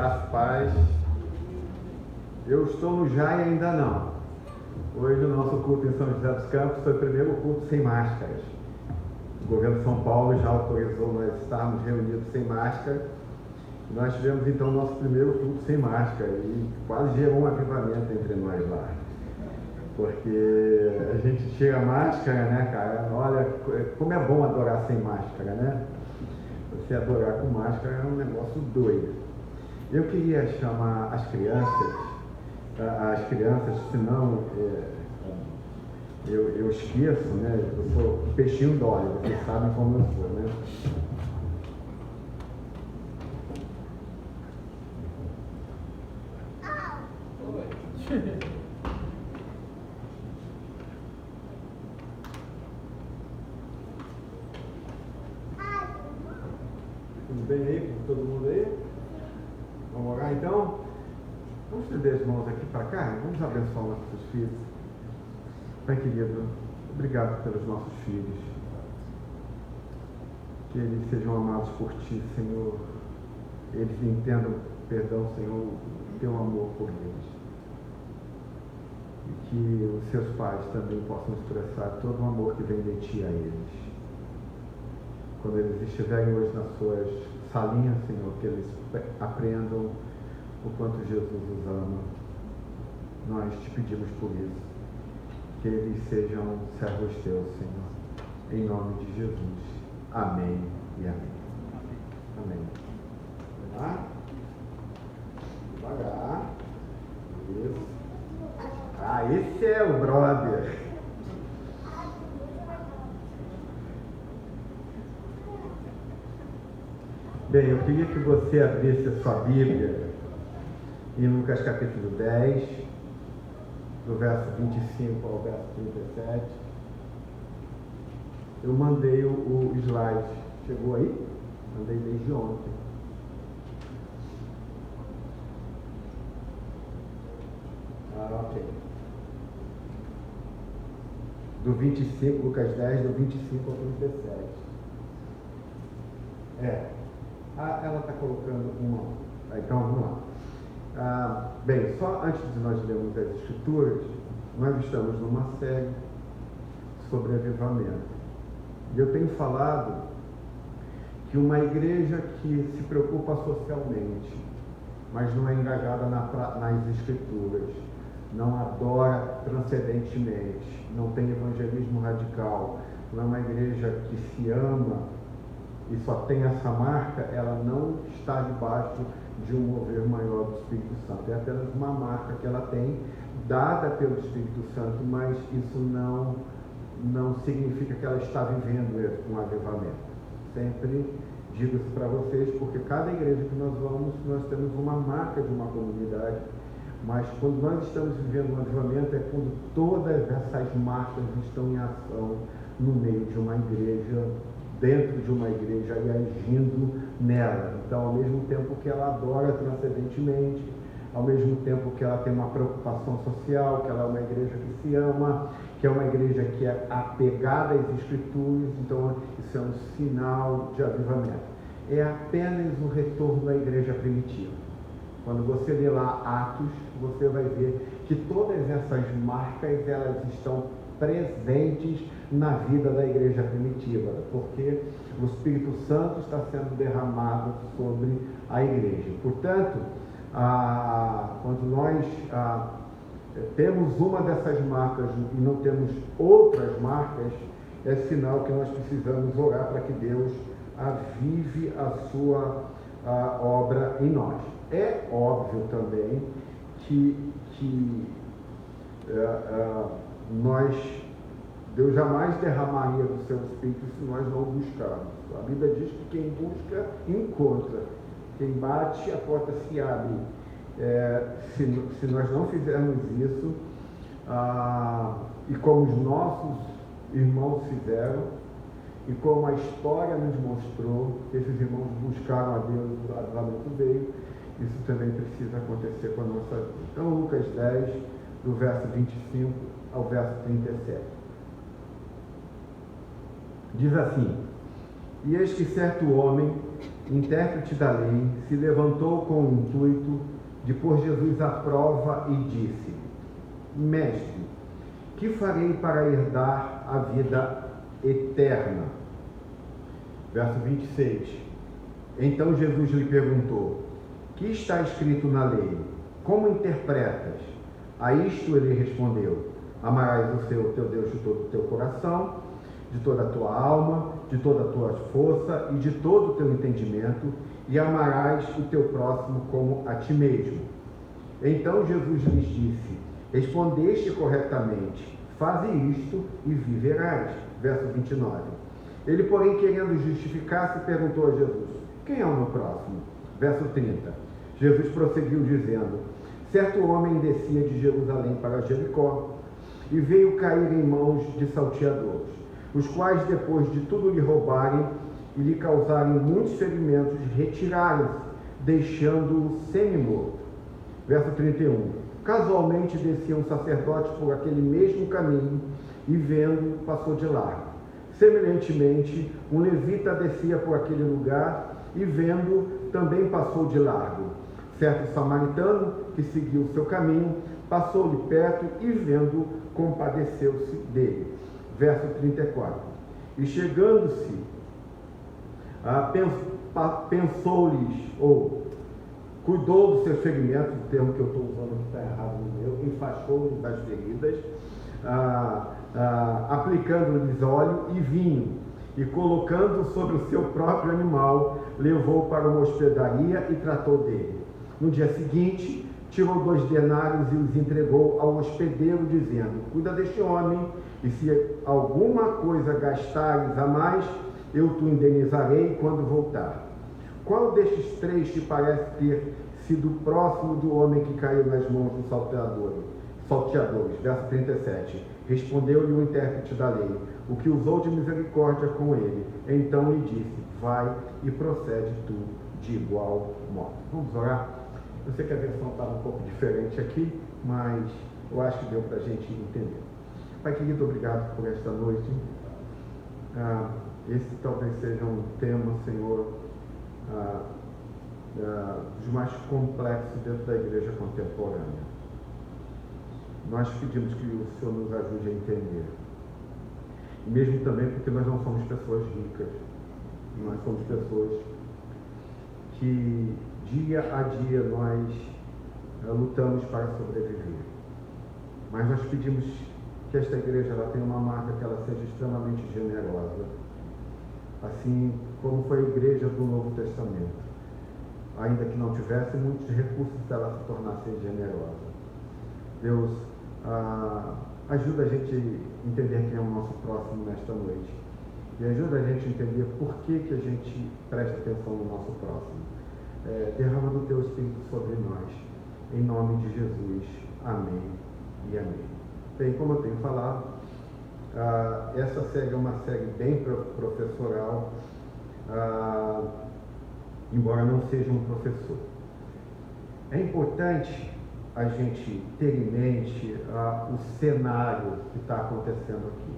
Graças, paz. Eu estou no JAI ainda não. Hoje o nosso culto em São José dos Campos foi o primeiro culto sem máscaras. O governo de São Paulo já autorizou nós estarmos reunidos sem máscara. Nós tivemos então o nosso primeiro culto sem máscara e quase gerou um avivamento entre nós lá. Porque a gente tira a máscara, né, cara? Olha, como é bom adorar sem máscara, né? Você adorar com máscara é um negócio doido. Eu queria chamar as crianças, senão eu esqueço, né? Eu sou peixinho d'óleo, vocês sabem como eu sou, né? Tudo bem aí com todo mundo aí? Vamos orar então? Vamos estender as mãos aqui para cá? Vamos abençoar nossos filhos. Pai querido, obrigado pelos nossos filhos. Que eles sejam amados por Ti, Senhor. Eles entendam, perdão, Senhor, o Teu amor por eles. E que os seus pais também possam expressar todo o amor que vem de Ti a eles. Quando eles estiverem hoje nas suas salinhas, Senhor, que eles aprendam o quanto Jesus os ama. Nós te pedimos por isso. Que eles sejam servos teus, Senhor. Em nome de Jesus. Amém e amém. Amém. Tá? Devagar. Isso. Ah, esse é o brother. Bem, eu queria que você abrisse a sua Bíblia em Lucas capítulo 10, do verso 25 ao verso 37. Eu mandei o slide. Chegou aí? Mandei desde ontem. Ok. Do 25, Lucas 10, do 25 ao 37. Ela está colocando uma. Então vamos lá. Bem, só antes de nós lermos as Escrituras, nós estamos numa série sobre avivamento. E eu tenho falado que uma igreja que se preocupa socialmente, mas não é engajada nas Escrituras, não adora transcendentemente, não tem evangelismo radical, não é uma igreja que se ama e só tem essa marca, ela não está debaixo de um mover maior do Espírito Santo. É apenas uma marca que ela tem, dada pelo Espírito Santo, mas isso não significa que ela está vivendo um avivamento. Sempre digo isso para vocês, porque cada igreja que nós vamos, nós temos uma marca de uma comunidade, mas quando nós estamos vivendo um avivamento é quando todas essas marcas estão em ação no meio de uma igreja, dentro de uma igreja e agindo nela. Então, ao mesmo tempo que ela adora transcendentemente, ao mesmo tempo que ela tem uma preocupação social, que ela é uma igreja que se ama, que é uma igreja que é apegada às Escrituras, então isso é um sinal de avivamento. É apenas o retorno à igreja primitiva. Quando você lê lá Atos, você vai ver que todas essas marcas, elas estão presentes na vida da igreja primitiva, porque o Espírito Santo está sendo derramado sobre a igreja. Portanto, quando nós temos uma dessas marcas e não temos outras marcas, é sinal que nós precisamos orar para que Deus avive a sua obra em nós. É óbvio também que Deus jamais derramaria do seu Espírito se nós não buscarmos. A Bíblia diz que quem busca, encontra. Quem bate, a porta se abre. Se nós não fizermos isso, e como os nossos irmãos fizeram, e como a história nos mostrou, que esses irmãos buscaram a Deus, o avivamento veio, isso também precisa acontecer com a nossa vida. Então, Lucas 10, do verso 25 ao verso 37. Diz assim: E eis que certo homem intérprete da lei, se levantou com o intuito de pôr Jesus à prova e disse: Mestre, que farei para herdar a vida eterna? Verso 26. Então Jesus lhe perguntou: que está escrito na lei? Como interpretas? A isto ele respondeu: amarás o Senhor teu Deus de todo o teu coração, de toda a tua alma, de toda a tua força e de todo o teu entendimento, e amarás o teu próximo como a ti mesmo. Então Jesus lhes disse: respondeste corretamente, faze isto e viverás. Verso 29. Ele, porém, querendo justificar-se, perguntou a Jesus: quem é o meu próximo? Verso 30. Jesus prosseguiu dizendo: certo homem descia de Jerusalém para Jericó e veio cair em mãos de salteadores, os quais, depois de tudo lhe roubarem e lhe causarem muitos ferimentos, retiraram-se, deixando-o semi-morto. Verso 31. Casualmente descia um sacerdote por aquele mesmo caminho e, vendo, passou de largo. Semelhantemente, um levita descia por aquele lugar e, vendo, também passou de largo. Certo samaritano, que seguiu o seu caminho, passou-lhe perto e, vendo, compadeceu-se dele. Verso 34. E chegando-se, pensou-lhes, ou cuidou dos seus ferimentos, o termo que eu estou usando que está errado no meu, enfaixou-lhes das feridas, aplicando-lhes óleo e vinho, e colocando sobre o seu próprio animal, levou para uma hospedaria e tratou dele. No dia seguinte, tirou 2 denários e os entregou ao hospedeiro, dizendo: cuida deste homem, e se alguma coisa gastares a mais, eu te indenizarei quando voltar. Qual destes 3 te parece ter sido próximo do homem que caiu nas mãos dos salteadores? Verso 37. Respondeu-lhe o intérprete da lei, o que usou de misericórdia com ele. Então lhe disse: vai e procede tu de igual modo. Vamos orar? Eu sei que a versão estava um pouco diferente aqui, mas eu acho que deu para a gente entender. Pai querido, obrigado por esta noite. Esse talvez seja um tema, Senhor, dos mais complexos dentro da igreja contemporânea. Nós pedimos que o Senhor nos ajude a entender. E mesmo também porque nós não somos pessoas ricas. Nós somos pessoas que dia a dia nós lutamos para sobreviver. Mas nós pedimos que esta igreja ela tenha uma marca, que ela seja extremamente generosa, assim como foi a igreja do Novo Testamento. Ainda que não tivesse muitos recursos, ela se tornasse generosa. Deus, ajuda a gente a entender quem é o nosso próximo nesta noite. E ajuda a gente a entender por que a gente presta atenção no nosso próximo. Derrama do teu Espírito sobre nós. Em nome de Jesus. Amém e amém. Bem, como eu tenho falado, essa série é uma série bem professoral, embora não seja um professor. É importante a gente ter em mente o cenário que está acontecendo aqui.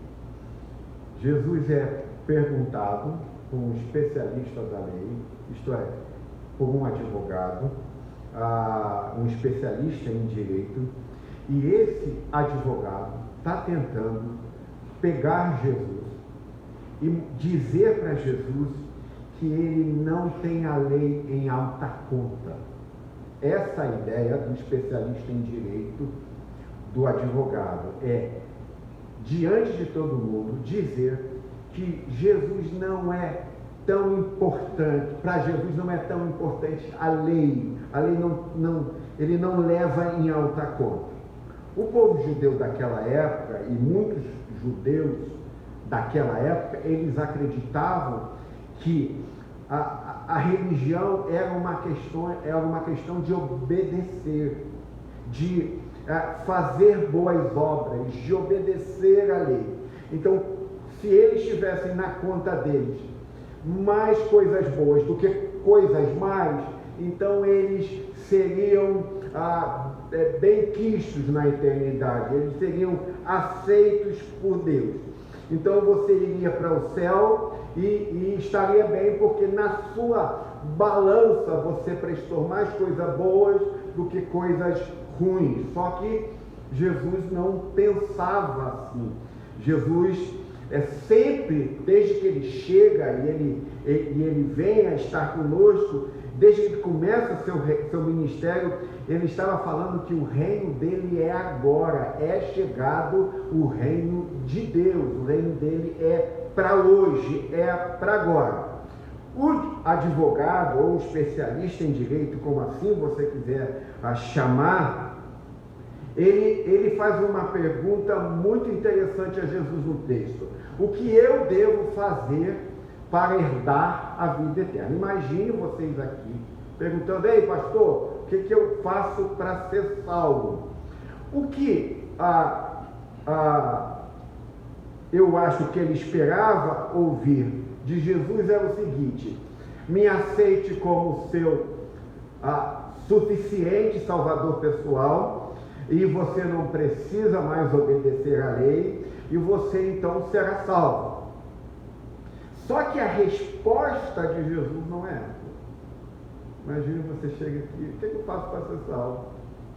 Jesus é perguntado por um especialista da lei, isto é, por um advogado, um especialista em direito, e esse advogado está tentando pegar Jesus e dizer para Jesus que ele não tem a lei em alta conta. Essa ideia do especialista em direito, do advogado, é, diante de todo mundo, dizer que Jesus não é tão importante, para Jesus não é tão importante a lei ele não leva em alta conta. O povo judeu daquela época, e muitos judeus daquela época, eles acreditavam que a religião era uma questão de obedecer, de fazer boas obras, de obedecer a lei. Então, se eles tivessem na conta deles mais coisas boas do que coisas más, então eles seriam bem-quistos na eternidade, eles seriam aceitos por Deus. Então você iria para o céu e estaria bem, porque na sua balança você prestou mais coisas boas do que coisas ruins. Só que Jesus não pensava assim. Jesus sempre, desde que ele chega e ele vem a estar conosco, desde que ele começa seu ministério, ele estava falando que o reino dele é agora, é chegado o reino de Deus, o reino dele é para hoje, é para agora. O advogado ou especialista em direito, como assim você quiser chamar, ele faz uma pergunta muito interessante a Jesus no texto. O que eu devo fazer para herdar a vida eterna? Imagine vocês aqui perguntando: ei, pastor, o que eu faço para ser salvo? O que eu acho que ele esperava ouvir de Jesus era o seguinte: me aceite como seu suficiente salvador pessoal, e você não precisa mais obedecer à lei, e você então será salvo. Só que a resposta de Jesus não é essa. Imagina você chega aqui: o que eu faço para ser salvo?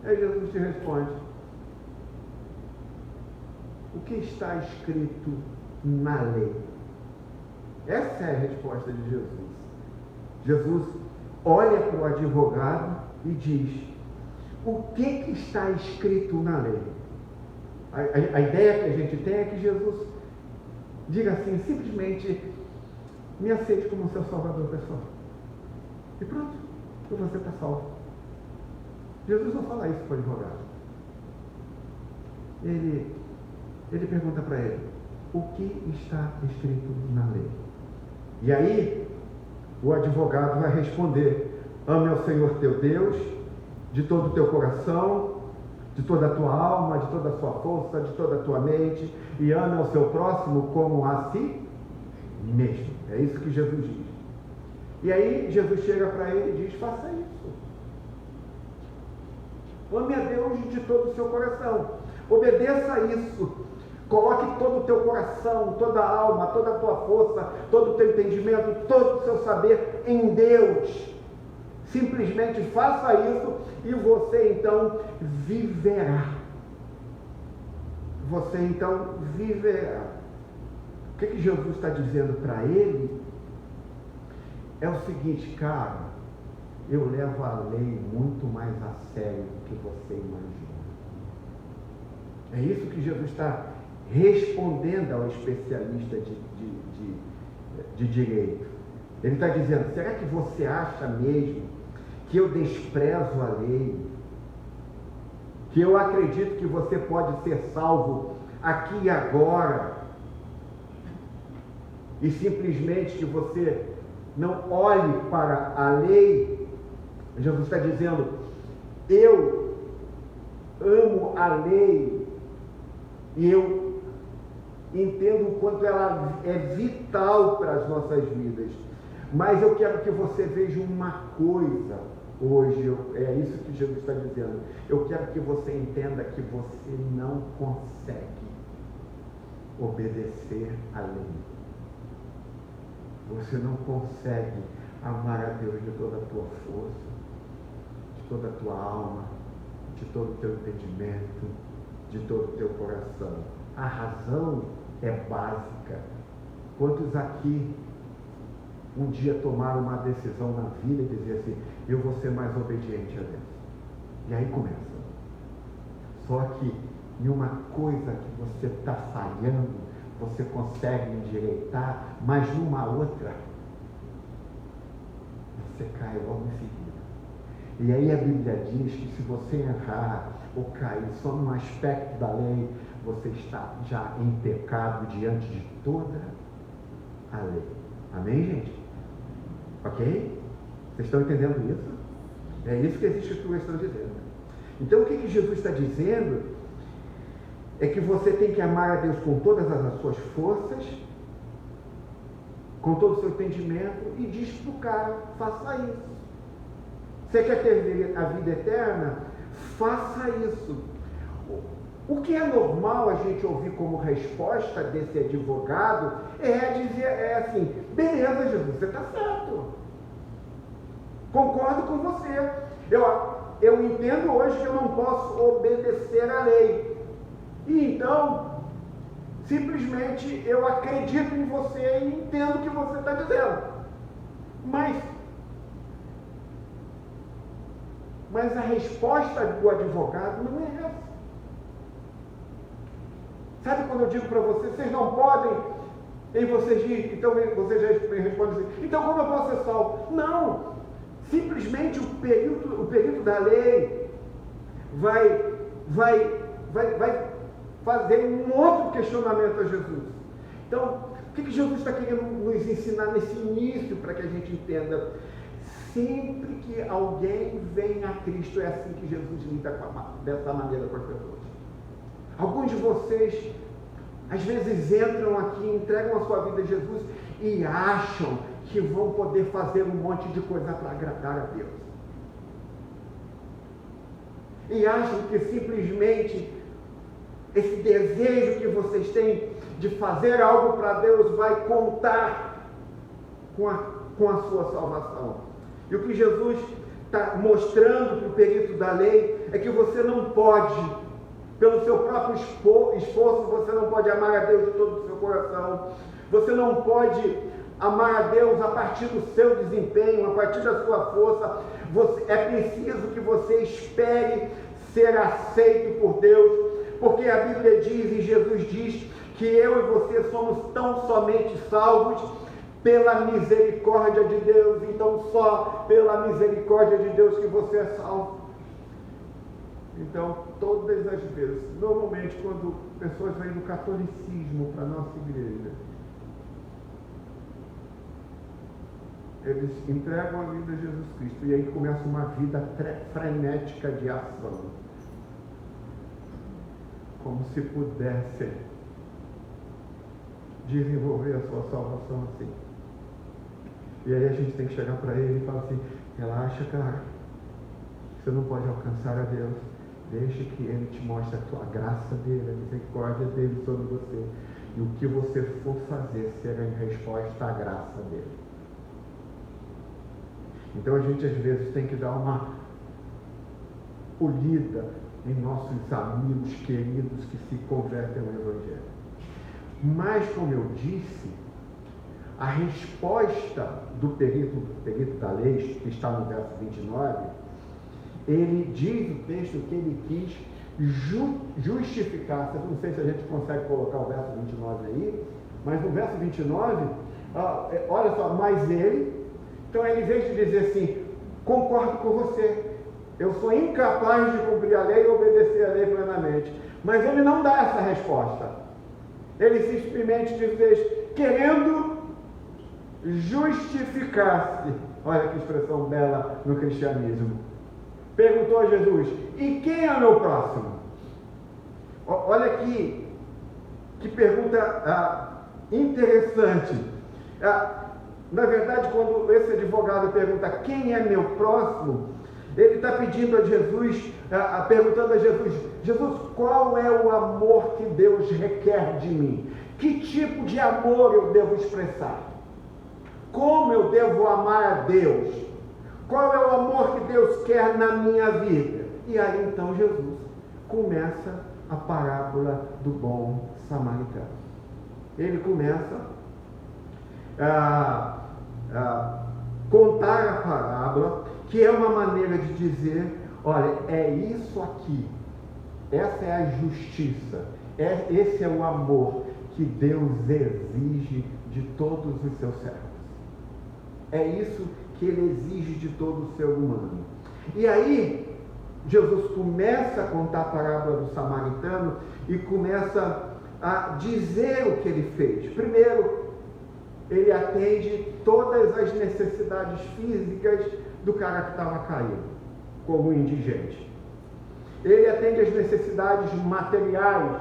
Aí Jesus te responde: o que está escrito na lei? Essa é a resposta de Jesus. Jesus olha para o advogado e diz: o que está escrito na lei? A ideia que a gente tem é que Jesus diga assim, simplesmente: me aceite como seu salvador pessoal. E pronto, e você está salvo. Jesus não fala isso para o advogado. Ele pergunta para ele: o que está escrito na lei? E aí, o advogado vai responder: ame ao Senhor teu Deus de todo o teu coração, de toda a tua alma, de toda a sua força, de toda a tua mente, e ame ao seu próximo como a si mesmo. É isso que Jesus diz. E aí, Jesus chega para ele e diz: faça isso. Ame a Deus de todo o seu coração. Obedeça a isso. Coloque todo o teu coração, toda a alma, toda a tua força, todo o teu entendimento, todo o seu saber em Deus. Simplesmente faça isso e você então viverá. Você então viverá. O que Jesus está dizendo para ele é o seguinte: cara, eu levo a lei muito mais a sério do que você imagina. É isso que Jesus está respondendo ao especialista de direito. Ele está dizendo: será que você acha mesmo que eu desprezo a lei? Que eu acredito que você pode ser salvo aqui e agora? E simplesmente que você não olhe para a lei? Jesus está dizendo: eu amo a lei e eu entendo o quanto ela é vital para as nossas vidas, mas eu quero que você veja uma coisa hoje, é isso que Jesus está dizendo: eu quero que você entenda que você não consegue obedecer à lei. Você não consegue amar a Deus de toda a tua força, de toda a tua alma, de todo o teu entendimento, de todo o teu coração. A razão é básica. Quantos aqui um dia tomaram uma decisão na vida e dizer assim: eu vou ser mais obediente a Deus? E aí começa. Só que em uma coisa que você está falhando, você consegue endireitar, mas numa outra você cai logo em seguida. E aí a Bíblia diz que se você errar ou cair só num aspecto da lei, você está já em pecado diante de toda a lei. Amém, gente? Ok? Vocês estão entendendo isso? É isso que as Escrituras estão dizendo. Então o que Jesus está dizendo é que você tem que amar a Deus com todas as suas forças, com todo o seu entendimento, e diz para o cara: faça isso. Você quer ter a vida eterna? Faça isso. O que é normal a gente ouvir como resposta desse advogado é dizer assim: beleza, Jesus, você está certo. Concordo com você. Eu entendo hoje que eu não posso obedecer à lei. E então, simplesmente eu acredito em você e entendo o que você está dizendo. Mas a resposta do advogado não é essa. Sabe quando eu digo para vocês não podem, e vocês dizem, então vocês já respondem assim, então como eu posso ser salvo? Não! Simplesmente o período da lei vai fazer um outro questionamento a Jesus. Então, o que Jesus está querendo nos ensinar nesse início para que a gente entenda? Sempre que alguém vem a Cristo, é assim que Jesus lida dessa maneira com as pessoas. Alguns de vocês, às vezes, entram aqui, entregam a sua vida a Jesus e acham que vão poder fazer um monte de coisa para agradar a Deus. E acham que simplesmente esse desejo que vocês têm de fazer algo para Deus vai contar com a sua salvação. E o que Jesus está mostrando para o perito da lei é que você não pode, pelo seu próprio esforço, você não pode amar a Deus de todo o seu coração. Você não pode amar a Deus a partir do seu desempenho, a partir da sua força. É preciso que você espere ser aceito por Deus, porque a Bíblia diz e Jesus diz que eu e você somos tão somente salvos pela misericórdia de Deus. Então só pela misericórdia de Deus que você é salvo. Então, todas as vezes, normalmente quando pessoas vêm do catolicismo para a nossa igreja, eles entregam a vida a Jesus Cristo e aí começa uma vida frenética de ação, como se pudessem desenvolver a sua salvação assim. E aí a gente tem que chegar para ele e falar assim, relaxa, cara, você não pode alcançar a Deus, deixa que ele te mostre a tua graça dele, a misericórdia dele sobre você, e o que você for fazer será em resposta à graça dele. Então a gente às vezes tem que dar uma polida em nossos amigos queridos que se convertem ao Evangelho. Mas, como eu disse, a resposta do perito da lei, que está no verso 29, ele diz o texto que ele quis justificar. Não sei se a gente consegue colocar o verso 29 aí, mas no verso 29, olha só, mas ele, então ele, em vez de dizer assim, concordo com você, eu sou incapaz de cumprir a lei e obedecer a lei plenamente, mas ele não dá essa resposta. Ele simplesmente diz, querendo justificar-se. Olha que expressão bela no cristianismo. Perguntou a Jesus, e quem é meu próximo? Olha aqui, que pergunta interessante. Na verdade, quando esse advogado pergunta, quem é meu próximo? Ele está pedindo a Jesus, perguntando a Jesus, Jesus, qual é o amor que Deus requer de mim? Que tipo de amor eu devo expressar? Como eu devo amar a Deus? Qual é o amor que Deus quer na minha vida? E aí então Jesus começa a parábola do bom samaritano. Ele começa a contar a parábola, que é uma maneira de dizer, olha, é isso aqui, essa é a justiça, esse é o amor que Deus exige de todos os seus servos. É isso que ele exige de todo o ser humano. E aí, Jesus começa a contar a parábola do samaritano e começa a dizer o que ele fez. Primeiro, ele atende todas as necessidades físicas do cara que estava caído, como o indigente. Ele atende as necessidades materiais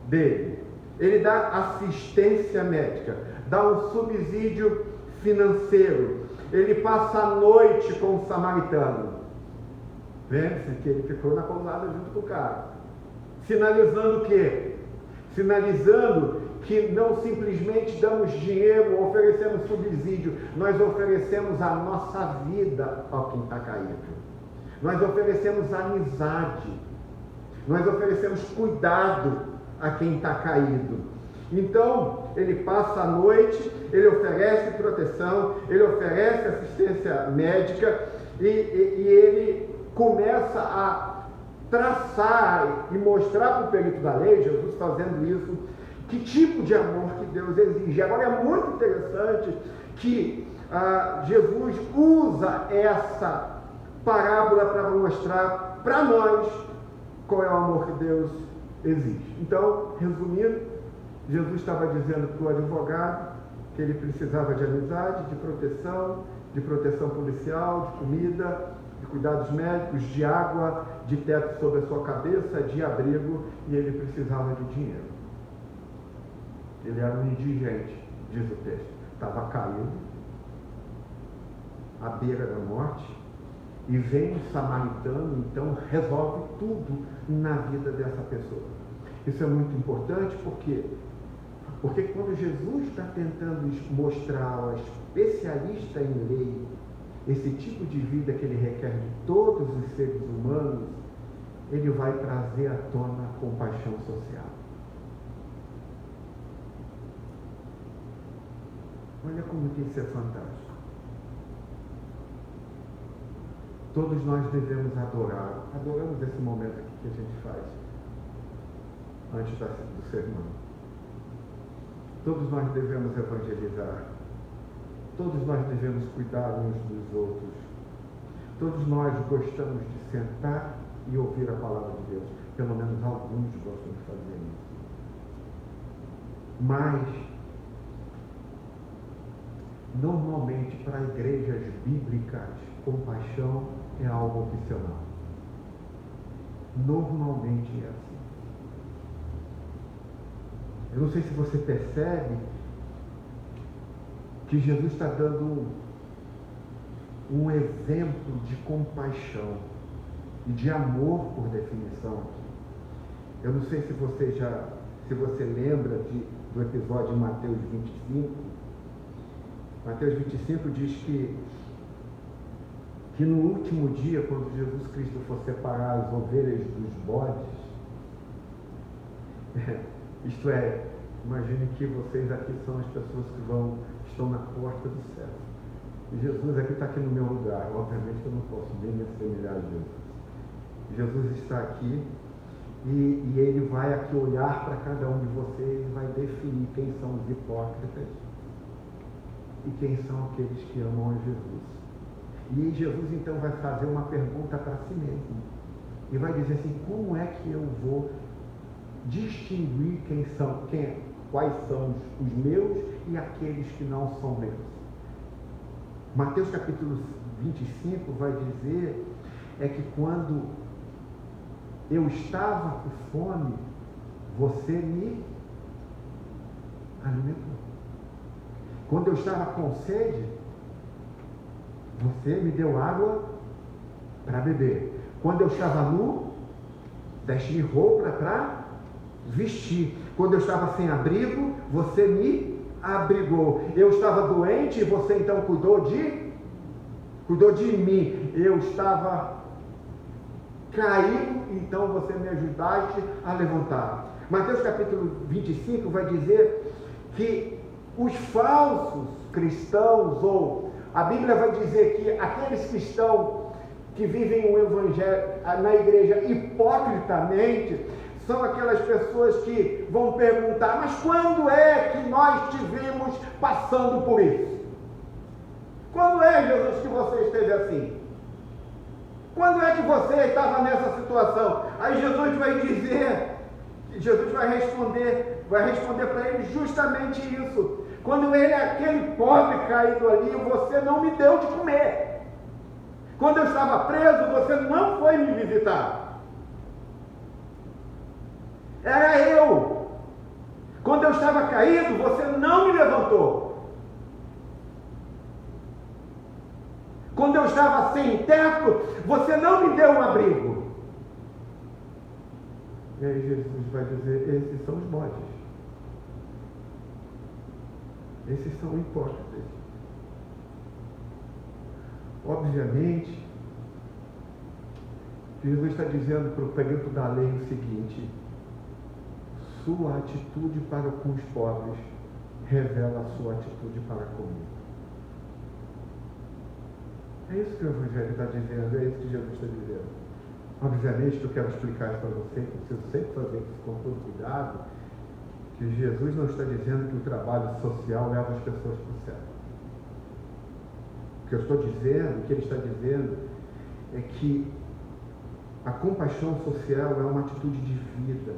dele. Ele dá assistência médica, dá um subsídio financeiro. Ele passa a noite com o samaritano. Lembre-se que ele ficou na pousada junto com o cara. Sinalizando o quê? Sinalizando que não simplesmente damos dinheiro, oferecemos subsídio, nós oferecemos a nossa vida ao quem está caído. Nós oferecemos amizade, nós oferecemos cuidado a quem está caído. Então, ele passa a noite, ele oferece proteção, ele oferece assistência médica e ele começa a traçar e mostrar para o perito da lei, Jesus fazendo isso, que tipo de amor que Deus exige. Agora é muito interessante que Jesus usa essa parábola para mostrar para nós qual é o amor que Deus exige. Então, resumindo, Jesus estava dizendo para o advogado que ele precisava de amizade, de proteção policial, de comida, de cuidados médicos, de água, de teto sobre a sua cabeça, de abrigo, e ele precisava de dinheiro. Ele era um indigente, diz o texto. Estava caído, à beira da morte, e vem um samaritano, então resolve tudo na vida dessa pessoa. Isso é muito importante porque quando Jesus está tentando mostrar ao especialista em lei esse tipo de vida que ele requer de todos os seres humanos, ele vai trazer à tona a compaixão social. Olha como que isso é fantástico. Todos nós devemos adorar. Adoramos esse momento aqui que a gente faz antes do sermão. Todos nós devemos evangelizar. Todos nós devemos cuidar uns dos outros. Todos nós gostamos de sentar e ouvir a palavra de Deus. Pelo menos alguns gostam de fazer isso. Mas, normalmente, para igrejas bíblicas, compaixão é algo opcional. Normalmente é assim. Eu não sei se você percebe que Jesus está dando um exemplo de compaixão e de amor por definição aqui. Eu não sei se você lembra do episódio de Mateus 25. Mateus 25 diz que no último dia, quando Jesus Cristo for separar as ovelhas dos bodes, isto é, imagine que vocês aqui são as pessoas que estão na porta do céu. E Jesus está aqui no meu lugar. Obviamente eu não posso nem me assemelhar a Jesus. Jesus está aqui e ele vai aqui olhar para cada um de vocês e vai definir quem são os hipócritas e quem são aqueles que amam a Jesus. E Jesus então vai fazer uma pergunta para si mesmo. E vai dizer assim: como é que eu vou distinguir quais são os meus e aqueles que não são meus? Mateus capítulo 25 vai dizer que quando eu estava com fome, você me alimentou. Quando eu estava com sede, você me deu água para beber. Quando eu estava nu, deste-me roupa para vestir. Quando eu estava sem abrigo, você me abrigou. Eu estava doente e você então cuidou de mim. Eu estava caído, então você me ajudaste a levantar. Mateus capítulo 25 vai dizer que os falsos cristãos, ou a Bíblia vai dizer que aqueles cristãos que vivem o evangelho na igreja hipocritamente, são aquelas pessoas que vão perguntar: mas quando é que nós estivemos passando por isso? Quando é, Jesus, que você esteve assim? Quando é que você estava nessa situação? Aí Jesus vai dizer, Jesus vai responder para ele justamente isso. Quando ele é aquele pobre caído ali, você não me deu de comer. Quando eu estava preso, você não foi me visitar. Era eu. Quando eu estava caído, você não me levantou. Quando eu estava sem teto, você não me deu um abrigo. E aí Jesus vai dizer: esses são os bodes. Esses são hipócritas. Obviamente, Jesus está dizendo para o período da lei o seguinte: sua atitude para com os pobres revela a sua atitude para comigo. É isso que o Evangelho está dizendo, é isso que Jesus está dizendo. Obviamente que eu quero explicar isso para você, que eu preciso sempre fazer isso com todo cuidado, que Jesus não está dizendo que o trabalho social leva as pessoas para o céu. O que eu estou dizendo, o que ele está dizendo, é que a compaixão social é uma atitude de vida.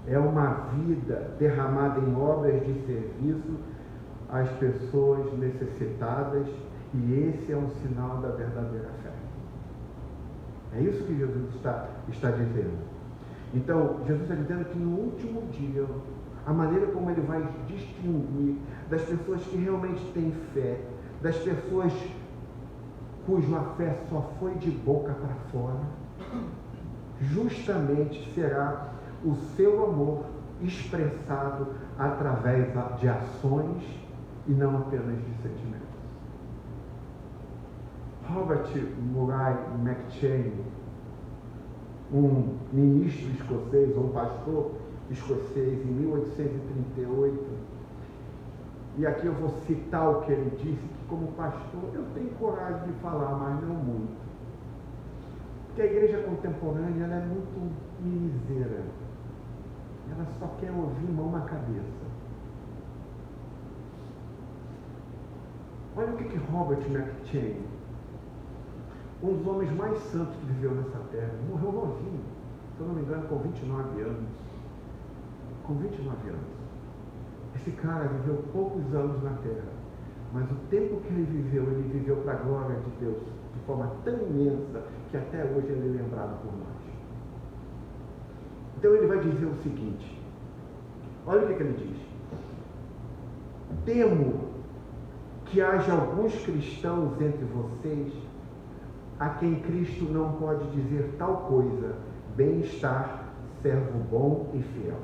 É uma vida derramada em obras de serviço às pessoas necessitadas, e esse é um sinal da verdadeira fé. É isso que Jesus está dizendo. Então, Jesus está dizendo que no último dia, a maneira como ele vai distinguir das pessoas que realmente têm fé, das pessoas cuja fé só foi de boca para fora, justamente será o seu amor expressado através de ações e não apenas de sentimentos. Robert Murray McCheyne, um ministro escocês, ou um pastor escocês, em 1838, e aqui eu vou citar o que ele disse, que como pastor eu tenho coragem de falar, mas não muito. Porque a igreja contemporânea ela é muito mimiseira. Ela só quer ouvir mão na cabeça. Olha o que Robert McCheyne, um dos homens mais santos que viveu nessa terra, morreu novinho, se eu não me engano, com 29 anos. Com 29 anos. Esse cara viveu poucos anos na terra, mas o tempo que ele viveu para a glória de Deus, de forma tão imensa, que até hoje ele é lembrado por nós. Então ele vai dizer o seguinte, olha o que ele diz: temo que haja alguns cristãos entre vocês a quem Cristo não pode dizer tal coisa, bem-estar, servo bom e fiel.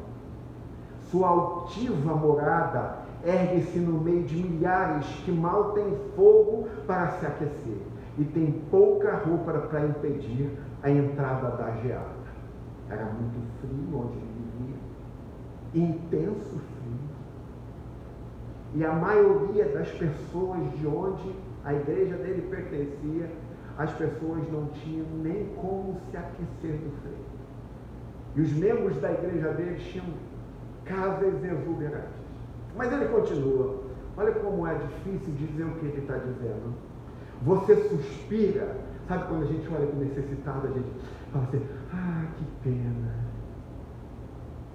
Sua altiva morada ergue-se no meio de milhares que mal têm fogo para se aquecer e tem pouca roupa para impedir a entrada da geada. Era muito frio onde ele vivia, intenso frio. E a maioria das pessoas de onde a igreja dele pertencia, as pessoas não tinham nem como se aquecer do frio. E os membros da igreja dele tinham casas exuberantes. Mas ele continua. Olha como é difícil dizer o que ele está dizendo. Você suspira. Sabe quando a gente olha para o necessitado, a gente fala assim, que pena.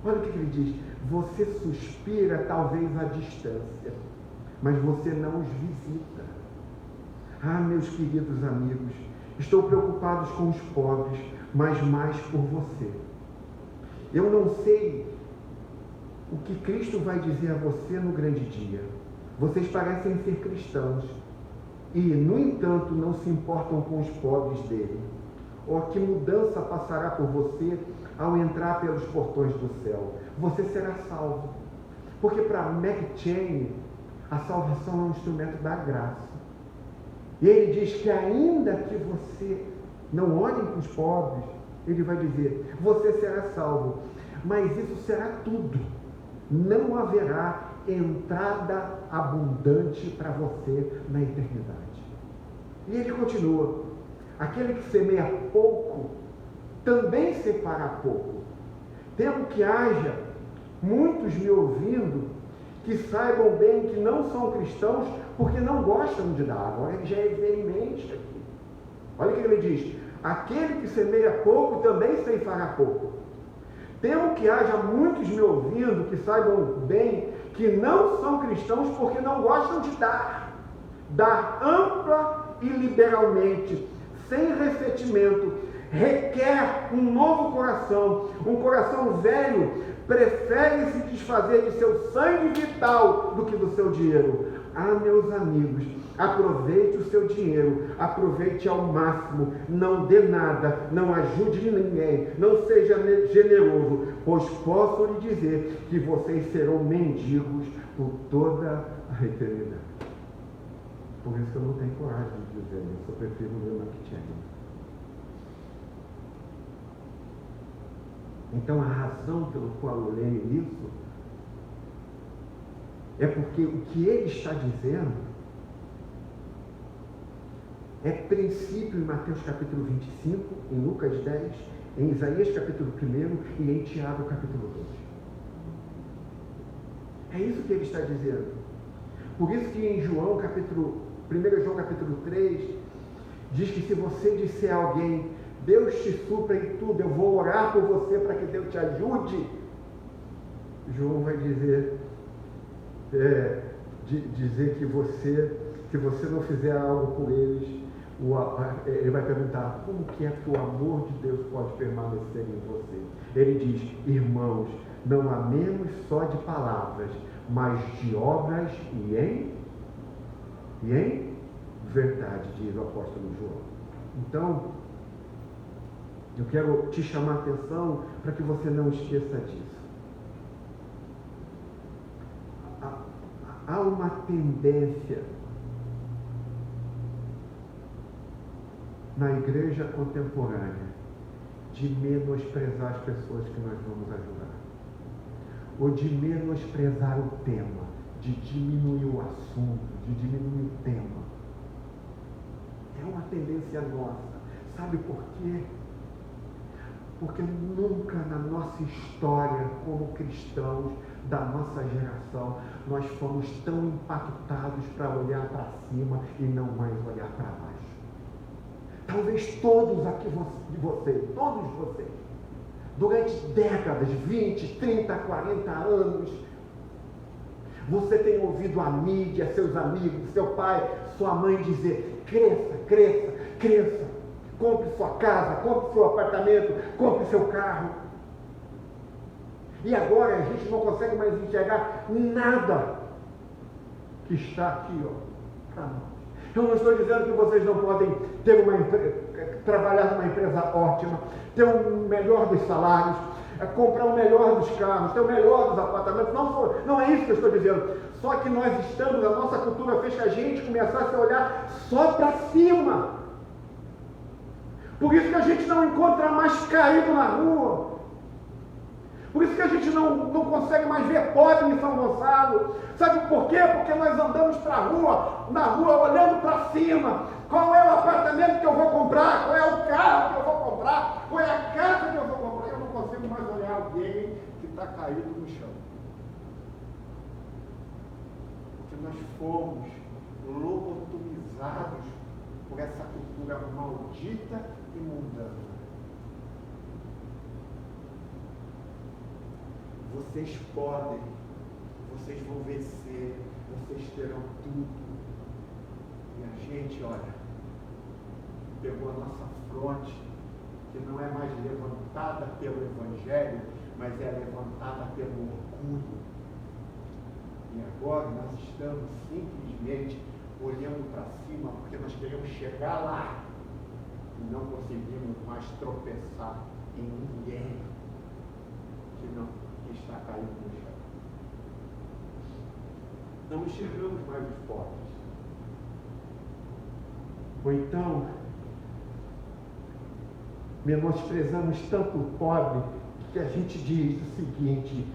Olha o que ele diz. Você suspira talvez à distância, mas você não os visita. Meus queridos amigos, estou preocupado com os pobres, mas mais por você. Eu não sei o que Cristo vai dizer a você no grande dia. Vocês parecem ser cristãos e, no entanto, não se importam com os pobres dele. Ou que mudança passará por você ao entrar pelos portões do céu? Você será salvo. Porque para McCheyne, a salvação é um instrumento da graça. E ele diz que ainda que você não olhe para os pobres, ele vai dizer, você será salvo. Mas isso será tudo. Não haverá entrada abundante para você na eternidade. E ele continua, aquele que semeia pouco, também separar pouco. Temo que haja muitos me ouvindo, que saibam bem que não são cristãos, porque não gostam de dar. Agora ele já é veemente aqui. Olha o que ele diz, aquele que semeia pouco, também ceifará pouco. Temo que haja muitos me ouvindo, que saibam bem que não são cristãos, porque não gostam de dar. Dar ampla e liberalmente, sem ressentimento, requer um novo coração. Um coração velho prefere se desfazer de seu sangue vital do que do seu dinheiro. Meus amigos, aproveite o seu dinheiro, aproveite ao máximo, não dê nada, não ajude ninguém, não seja generoso, pois posso lhe dizer que vocês serão mendigos por toda a eternidade. Por isso que eu não tenho coragem de dizer isso, eu prefiro ler Maquicheng. Então a razão pelo qual eu leio isso é porque o que ele está dizendo é princípio em Mateus capítulo 25, em Lucas 10, em Isaías capítulo 1 e em Tiago capítulo 2. É isso que ele está dizendo. Por isso que em 1 João capítulo 3, diz que se você disser a alguém, Deus te supra em tudo, eu vou orar por você para que Deus te ajude, João vai dizer, dizer que se você não fizer algo por eles, ele vai perguntar, como que é que o amor de Deus pode permanecer em você? Ele diz, irmãos, não amemos só de palavras, mas de obras e em verdade, diz o apóstolo João. Então, eu quero te chamar a atenção para que você não esqueça disso. Há uma tendência na igreja contemporânea de menosprezar as pessoas que nós vamos ajudar, ou de menosprezar o tema, de diminuir o assunto, de diminuir o tema. É uma tendência nossa. Sabe por quê? Porque nunca na nossa história como cristãos da nossa geração nós fomos tão impactados para olhar para cima e não mais olhar para baixo. Talvez todos aqui de vocês, todos vocês, durante décadas, 20, 30, 40 anos, você tem ouvido a mídia, seus amigos, seu pai, sua mãe dizer, cresça, cresça, cresça. Compre sua casa, compre seu apartamento, compre seu carro. E agora a gente não consegue mais enxergar nada que está aqui, para nós. Eu não estou dizendo que vocês não podem ter trabalhar numa empresa ótima, ter o melhor dos salários, comprar o melhor dos carros, ter o melhor dos apartamentos. Não é isso que eu estou dizendo. Só que nós estamos, a nossa cultura fez que a gente começasse a olhar só para cima. Por isso que a gente não encontra mais caído na rua. Por isso que a gente não consegue mais ver pobre em São Gonçalo. Sabe por quê? Porque nós andamos na rua olhando para cima. Qual é o apartamento que eu vou comprar? Qual é o carro que eu vou comprar? Qual é a casa que eu vou comprar? Eu não consigo mais olhar alguém que está caído no chão. Porque nós fomos lobotomizados por essa cultura maldita e mundana. Vocês podem, vocês vão vencer, vocês terão tudo. E a gente, olha, pegou a nossa fronte, que não é mais levantada pelo Evangelho, mas é levantada pelo orgulho. E agora nós estamos simplesmente olhando para cima, porque nós queremos chegar lá e não conseguimos mais tropeçar em ninguém que está caindo no chão. Não enxergamos mais os pobres. Ou então, menosprezamos tanto o pobre que a gente diz o seguinte: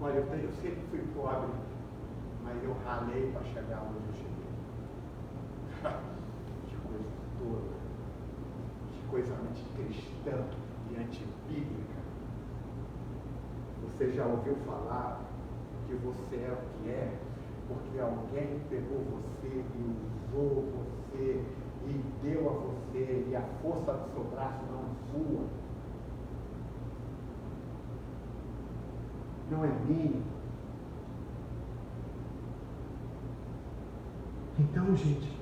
olha, eu sempre fui pobre, mas eu ralei para chegar onde eu cheguei. Que coisa toda, que coisa anticristã e antibíblica. Você já ouviu falar que você é o que é, porque alguém pegou você e usou você e deu a você, e a força do seu braço não é sua, não é minha. Então, gente,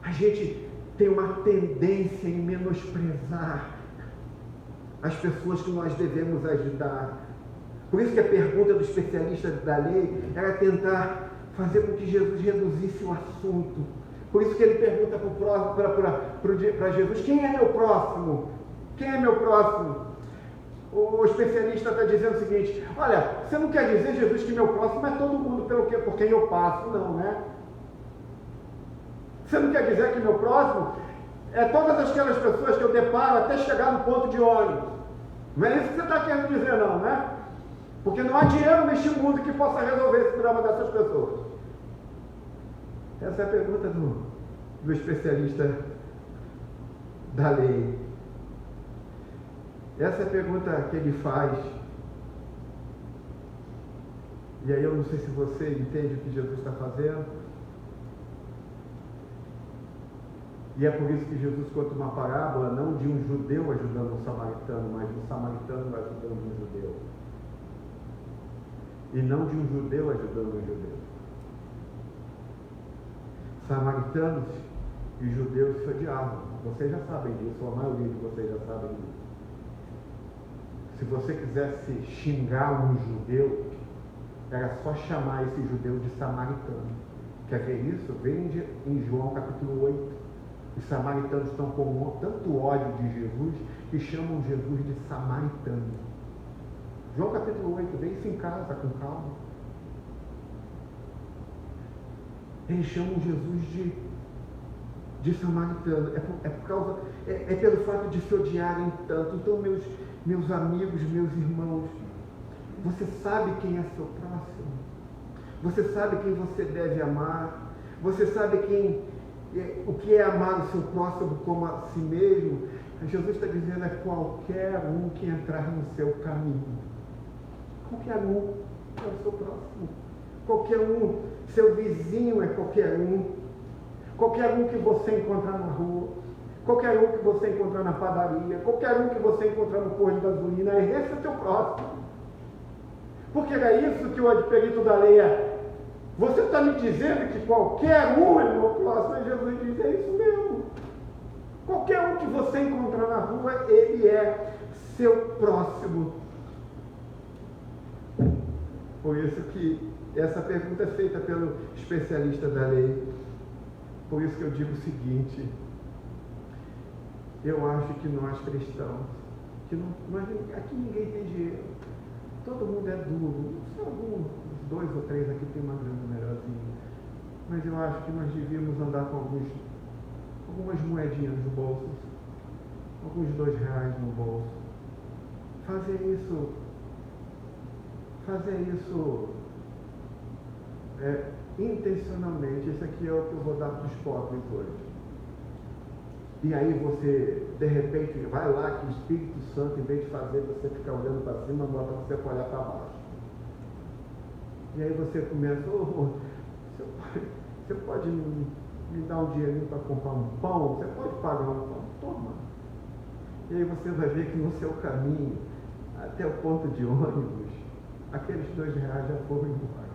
a gente tem uma tendência em menosprezar as pessoas que nós devemos ajudar. Por isso que a pergunta do especialista da lei era tentar fazer com que Jesus reduzisse o assunto. Por isso que ele pergunta para Jesus: quem é meu próximo? Quem é meu próximo? O especialista está dizendo o seguinte: olha, você não quer dizer, Jesus, que meu próximo é todo mundo por quem eu passo, não, né? Você não quer dizer que meu próximo é todas aquelas pessoas que eu deparo até chegar no ponto de ônibus. Não é isso que você está querendo dizer, não, né? Porque não há dinheiro neste mundo que possa resolver esse problema dessas pessoas. Essa é a pergunta do especialista da lei. Essa é a pergunta que ele faz. E aí eu não sei se você entende o que Jesus está fazendo. E é por isso que Jesus conta uma parábola, não de um judeu ajudando um samaritano, mas de um samaritano ajudando um judeu. E não de um judeu ajudando um judeu. Samaritanos e judeus se odiavam. Vocês já sabem disso, a maioria de vocês já sabem disso. Se você quisesse xingar um judeu, era só chamar esse judeu de samaritano. Quer ver isso? Vem em João capítulo 8. Os samaritanos estão com tanto ódio de Jesus que chamam Jesus de samaritano. João capítulo 8, vê isso em casa com calma. Eles chamam Jesus de samaritano. É pelo fato de se odiarem tanto. Então, meus amigos, meus irmãos, você sabe quem é seu próximo? Você sabe quem você deve amar? Você sabe o que é amar o seu próximo como a si mesmo? Jesus está dizendo: é qualquer um que entrar no seu caminho. Qualquer um é o seu próximo. Qualquer um, seu vizinho é qualquer um. Qualquer um que você encontrar na rua. Qualquer um que você encontrar na padaria. Qualquer um que você encontrar no posto de gasolina. Esse é o teu próximo. Porque era isso que o perito da lei é. Você está me dizendo que qualquer um é meu próximo? E Jesus diz: é isso mesmo. Qualquer um que você encontrar na rua, ele é seu próximo. Por isso que essa pergunta é feita pelo especialista da lei. Por isso que eu digo o seguinte: eu acho que nós cristãos, aqui ninguém tem dinheiro, todo mundo é duro, só alguns 2 ou 3 aqui tem uma grana melhorzinha, mas eu acho que nós devíamos andar com algumas moedinhas no bolso, alguns R$2 no bolso, fazer isso intencionalmente. Esse aqui é o que eu vou dar para os pobres hoje. E aí você, de repente, vai lá que o Espírito Santo, em vez de fazer você ficar olhando para cima, bota você para olhar para baixo. E aí você começa: você pode me dar um dinheirinho para comprar um pão? Você pode pagar um pão? Toma. E aí você vai ver que no seu caminho, até o ponto de ônibus, aqueles R$2 já foram embora.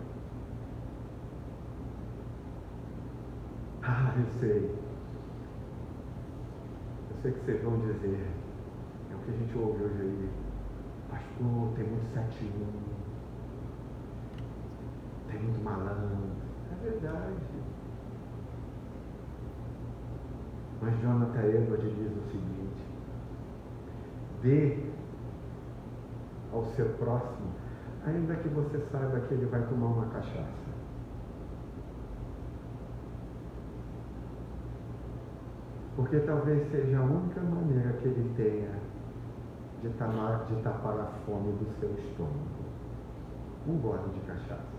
Eu sei. Eu sei que vocês vão dizer, é o que a gente ouve hoje aí: pastor, tem muito 71, tem muito malandro. É verdade. Mas Jonathan Edwards diz o seguinte: dê ao seu próximo, ainda que você saiba que ele vai tomar uma cachaça. Porque talvez seja a única maneira que ele tenha de tapar a fome do seu estômago. Um gole de cachaça.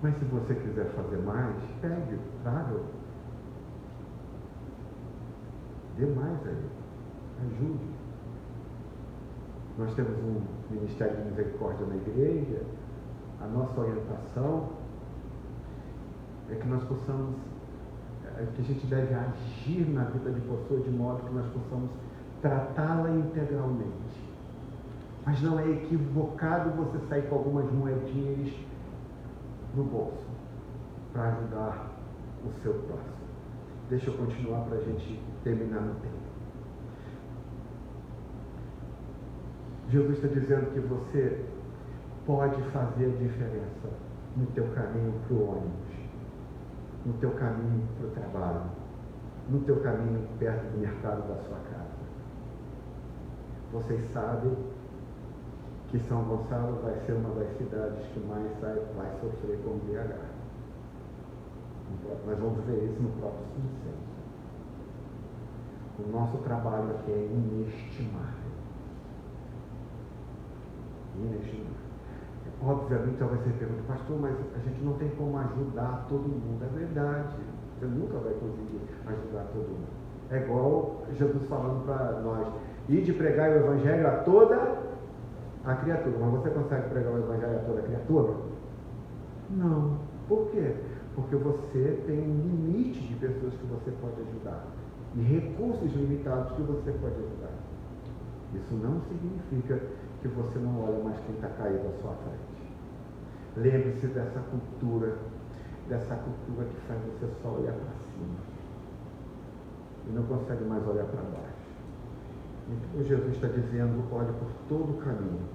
Mas se você quiser fazer mais, pegue, traga. Dê mais a ele. Ajude. Nós temos um Ministério de Misericórdia na igreja. A nossa orientação é que nós possamos, que a gente deve agir na vida de pessoa de modo que nós possamos tratá-la integralmente. Mas não é equivocado você sair com algumas moedinhas no bolso para ajudar o seu próximo. Deixa eu continuar para a gente terminar no tempo. Jesus está dizendo que você pode fazer a diferença no teu caminho para o ônibus, no teu caminho para o trabalho, no teu caminho perto do mercado da sua casa. vocês sabem que São Gonçalo vai ser uma das cidades que mais vai sofrer com o BH. Nós vamos ver isso no próprio censo. O nosso trabalho aqui é inestimável. Inestimável. Obviamente, talvez você pergunte, pastor, mas a gente não tem como ajudar todo mundo. É verdade. Você nunca vai conseguir ajudar todo mundo. É igual Jesus falando para nós, ir de pregar o evangelho a toda a criatura. Mas você consegue pregar o evangelho a toda a criatura? Não. Por quê? Porque você tem um limite de pessoas que você pode ajudar. E recursos limitados que você pode ajudar. Isso não significa que você não olha mais quem está caído à sua frente. Lembre-se dessa cultura que faz você só olhar para cima e não consegue mais olhar para baixo. Então Jesus está dizendo, olhe por todo o caminho.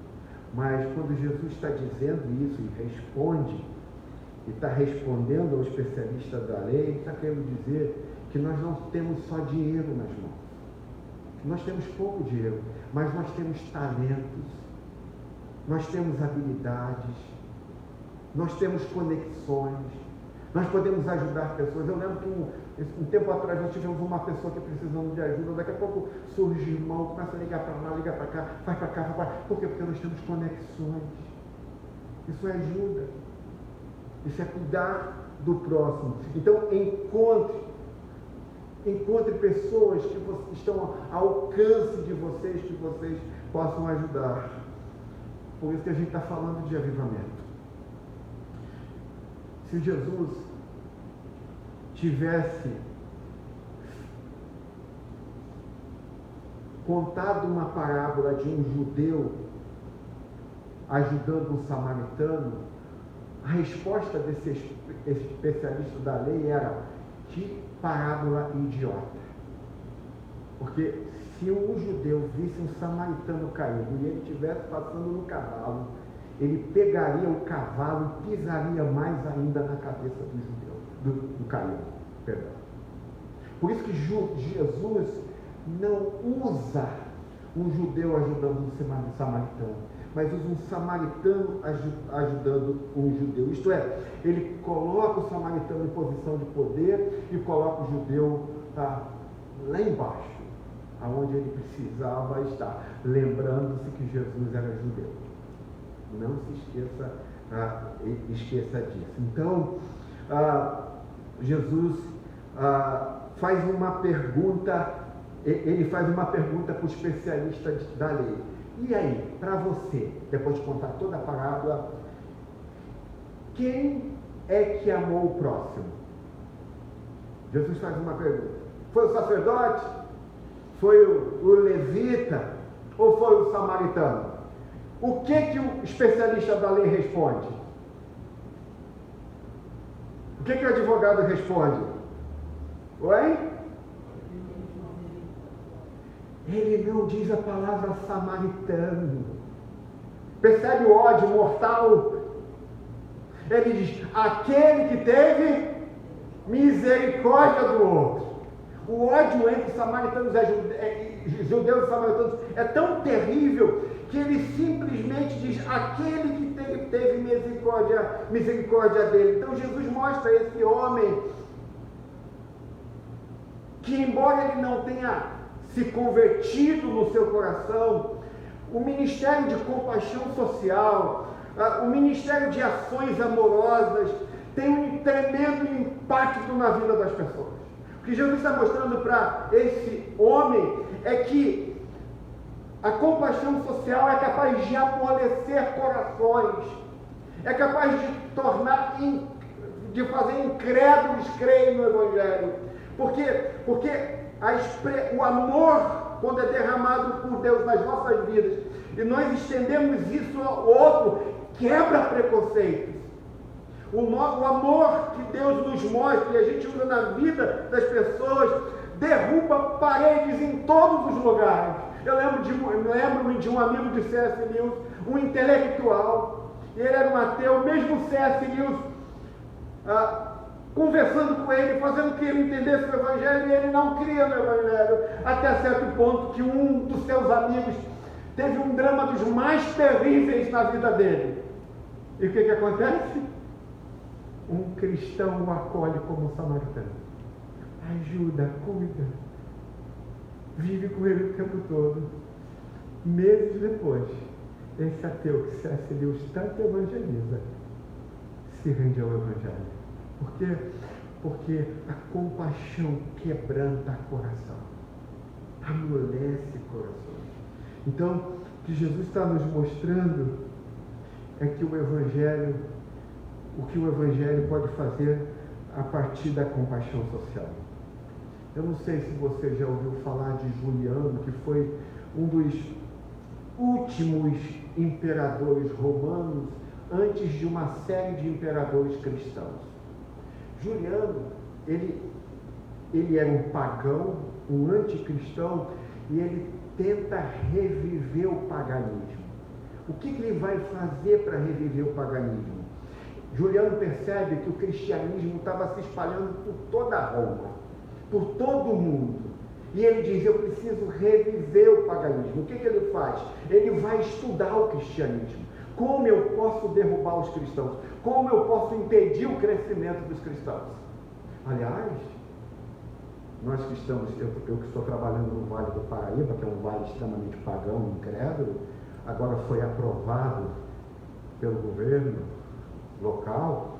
Mas quando Jesus está dizendo isso e responde, e está respondendo ao especialista da lei, ele está querendo dizer que nós não temos só dinheiro nas mãos. Nós temos pouco dinheiro, mas nós temos talentos, nós temos habilidades, nós temos conexões, nós podemos ajudar pessoas. Eu lembro que um tempo atrás nós tivemos uma pessoa que precisando de ajuda, daqui a pouco surge irmão, começa a ligar para lá, ligar para cá, vai para cá, vai para cá. Por quê? Porque nós temos conexões. Isso é ajuda. Isso é cuidar do próximo. Então, encontre pessoas que estão ao alcance de vocês, que vocês possam ajudar. Por isso que a gente está falando de avivamento. Se Jesus tivesse contado uma parábola de um judeu ajudando um samaritano, a resposta desse especialista da lei era: que parábola idiota. Porque se um judeu visse um samaritano caído e ele estivesse passando no cavalo, ele pegaria o cavalo e pisaria mais ainda na cabeça do judeu, do caído. Perdão. Por isso que Jesus não usa um judeu ajudando um samaritano, mas usa um samaritano ajudando um judeu. Isto é, ele coloca o samaritano em posição de poder e coloca o judeu lá embaixo, aonde ele precisava estar, lembrando-se que Jesus era judeu. Não se esqueça disso. Então, Jesus faz uma pergunta, ele faz uma pergunta para o especialista da lei. E aí, para você, depois de contar toda a parábola, quem é que amou o próximo? Jesus faz uma pergunta. Foi o sacerdote? Foi o levita? Ou foi o samaritano? O que o especialista da lei responde? O que o advogado responde? Oi? Ele não diz a palavra samaritano. Percebe o ódio mortal? Ele diz: aquele que teve misericórdia do outro. O ódio entre samaritanos judeus e samaritanos é tão terrível que ele simplesmente diz: aquele que teve misericórdia dele. Então Jesus mostra esse homem que, embora ele não tenha se convertido no seu coração, o ministério de compaixão social, o ministério de ações amorosas tem um tremendo impacto na vida das pessoas. O que Jesus está mostrando para esse homem é que a compaixão social é capaz de amolecer corações, é capaz de fazer incrédulos crerem no Evangelho. Porque o amor, quando é derramado por Deus nas nossas vidas, e nós estendemos isso ao outro, quebra preconceitos. O amor que Deus nos mostra e a gente usa na vida das pessoas derruba paredes em todos os lugares. Eu lembro de um amigo de C.S. Lewis, um intelectual, ele era um ateu, mesmo C.S. Lewis conversando com ele, fazendo que ele entendesse o Evangelho, e ele não cria no Evangelho, até certo ponto que um dos seus amigos teve um drama dos mais terríveis na vida dele. E o que acontece? Um cristão o acolhe como samaritano. Ajuda, cuida. Vive com ele o tempo todo. Meses depois, esse ateu que C.S. Lewis tanto evangeliza, se rende ao Evangelho. Por quê? Porque a compaixão quebranta o coração, amolece corações. Então, o que Jesus está nos mostrando é que o Evangelho, o que o Evangelho pode fazer a partir da compaixão social. Eu não sei se você já ouviu falar de Juliano, que foi um dos últimos imperadores romanos antes de uma série de imperadores cristãos. Juliano, ele era um pagão, um anticristão, e ele tenta reviver o paganismo. O que ele vai fazer para reviver o paganismo? Juliano percebe que o cristianismo estava se espalhando por toda Roma, por todo o mundo. E ele diz, eu preciso reviver o paganismo. O que ele faz? Ele vai estudar o cristianismo. Como eu posso derrubar os cristãos? Como eu posso impedir o crescimento dos cristãos? Aliás, nós que estamos, eu que estou trabalhando no Vale do Paraíba, que é um vale extremamente pagão, incrédulo, agora foi aprovado pelo governo local,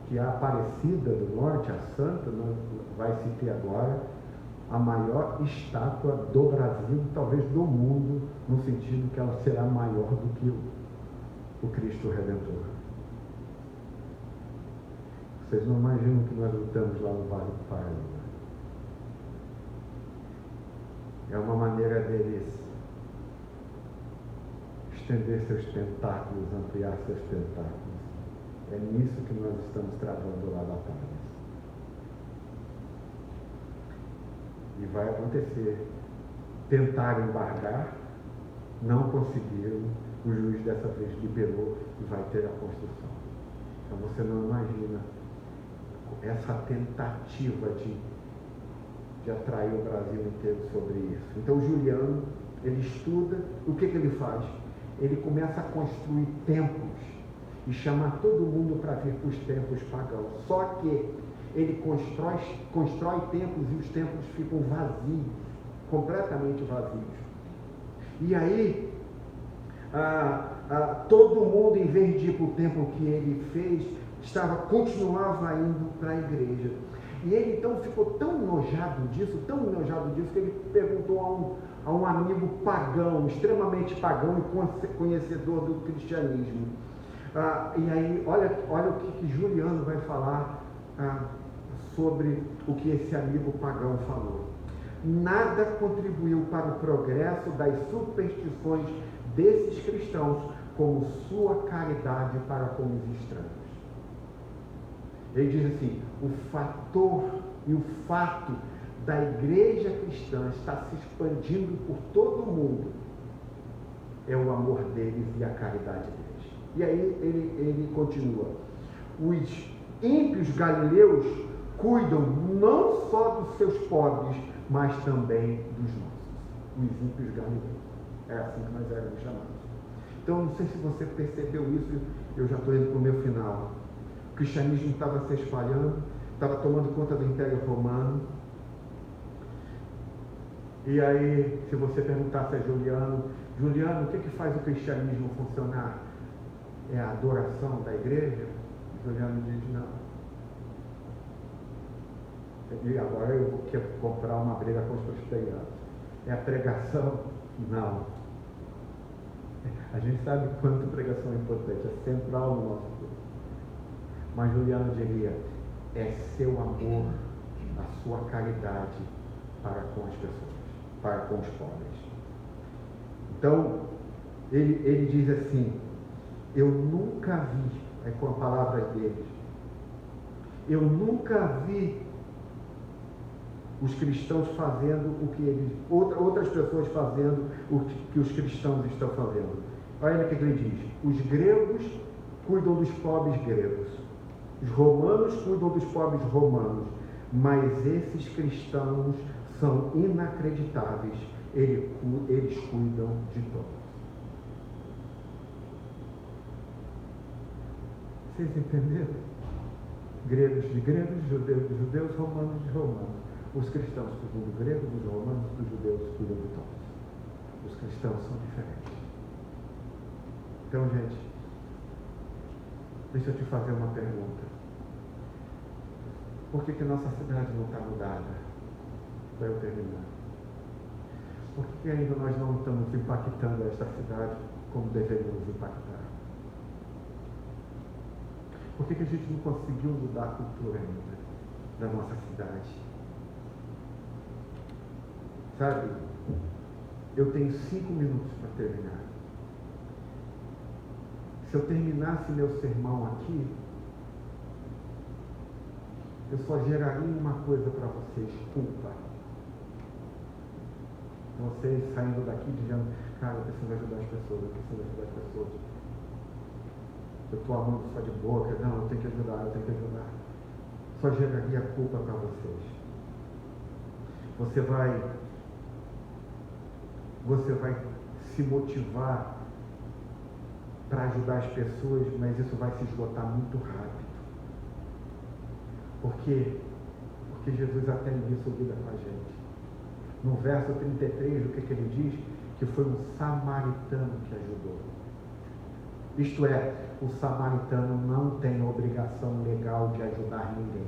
que a Aparecida do Norte, a Santa, vai se ter agora a maior estátua do Brasil, talvez do mundo, no sentido que ela será maior do que o Cristo Redentor. Vocês não imaginam que nós lutamos lá no Vale do Paraíba. É uma maneira deles estender seus tentáculos, ampliar seus tentáculos. É nisso que nós estamos travando lá da paz. E vai acontecer. Tentaram embargar, não conseguiram, o juiz dessa vez liberou e vai ter a construção. Então você não imagina essa tentativa de atrair o Brasil inteiro sobre isso. Então Juliano, ele estuda, o que ele faz? Ele começa a construir templos e chamar todo mundo para vir para os templos pagãos. Só que ele constrói templos e os templos ficam vazios, completamente vazios. E aí, todo mundo, em vez de ir para o templo que ele fez, continuava indo para a igreja. E ele então ficou tão enojado disso, que ele perguntou a um amigo pagão, extremamente pagão e conhecedor do cristianismo. E aí, olha o que Juliano vai falar sobre o que esse amigo pagão falou. Nada contribuiu para o progresso das superstições desses cristãos como sua caridade para com os estranhos. Ele diz assim, o fator e o fato da igreja cristã estar se expandindo por todo o mundo é o amor deles e a caridade deles. E aí ele continua, os ímpios galileus cuidam não só dos seus pobres, mas também dos nossos. Os ímpios galileus. É assim que nós éramos chamados. Então, não sei se você percebeu isso, eu já estou indo para o meu final. O cristianismo estava se espalhando, estava tomando conta do Império Romano. E aí, se você perguntasse a Juliano, o que faz o cristianismo funcionar? É a adoração da igreja? Juliano diz, não. E agora eu quero comprar uma briga com os presbiterianos. É a pregação? Não. A gente sabe quanto pregação é importante, é central no nosso grupo. Mas Juliano diria, é seu amor, a sua caridade para com as pessoas, para com os pobres. Então, ele diz assim, eu nunca vi, é com a palavra deles, eu nunca vi os cristãos fazendo o que eles, outras pessoas fazendo o que os cristãos estão fazendo. Olha o que ele diz, os gregos cuidam dos pobres gregos, os romanos cuidam dos pobres romanos, mas esses cristãos são inacreditáveis, eles cuidam de todos. Vocês entenderam? Gregos de gregos, judeus de judeus, romanos de romanos. Os cristãos cuidam do grego, dos romanos, dos judeus cuidam de todos. Os cristãos são diferentes. Então, gente, deixa eu te fazer uma pergunta. Por que nossa cidade não está mudada? Para eu terminar. Por que ainda nós não estamos impactando esta cidade como deveríamos impactar? Por que a gente não conseguiu mudar a cultura ainda da nossa cidade? Sabe, eu tenho 5 minutos para terminar. Se eu terminasse meu sermão aqui, eu só geraria uma coisa para vocês: culpa. Vocês saindo daqui dizendo, cara, eu preciso ajudar as pessoas, eu preciso ajudar as pessoas. Eu estou amando só de boca, não, eu tenho que ajudar, eu tenho que ajudar. Só geraria culpa para vocês. Você vai se motivar para ajudar as pessoas, mas isso vai se esgotar muito rápido. Por quê? Porque Jesus até nisso lida com a gente. No verso 33, o que ele diz? Que foi um samaritano que ajudou. Isto é, o samaritano não tem obrigação legal de ajudar ninguém.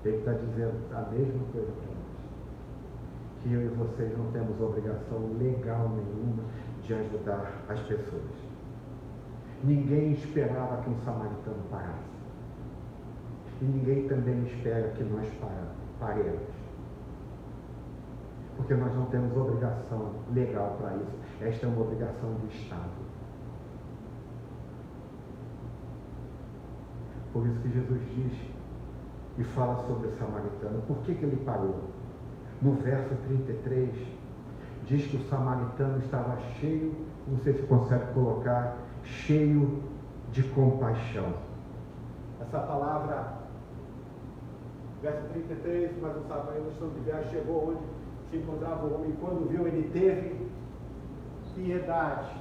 Ele está dizendo a mesma coisa para nós. Que eu e vocês não temos obrigação legal nenhuma de ajudar as pessoas. Ninguém esperava que um samaritano parasse. E ninguém também espera que nós paremos. Porque nós não temos obrigação legal para isso. Esta é uma obrigação do Estado. Por isso que Jesus diz e fala sobre o samaritano. Por que ele parou? No verso 33, diz que o samaritano estava cheio, não sei se consegue colocar, cheio de compaixão. Essa palavra, verso 33, mas o samaritano de viagem chegou onde se encontrava o homem, quando viu, ele teve piedade,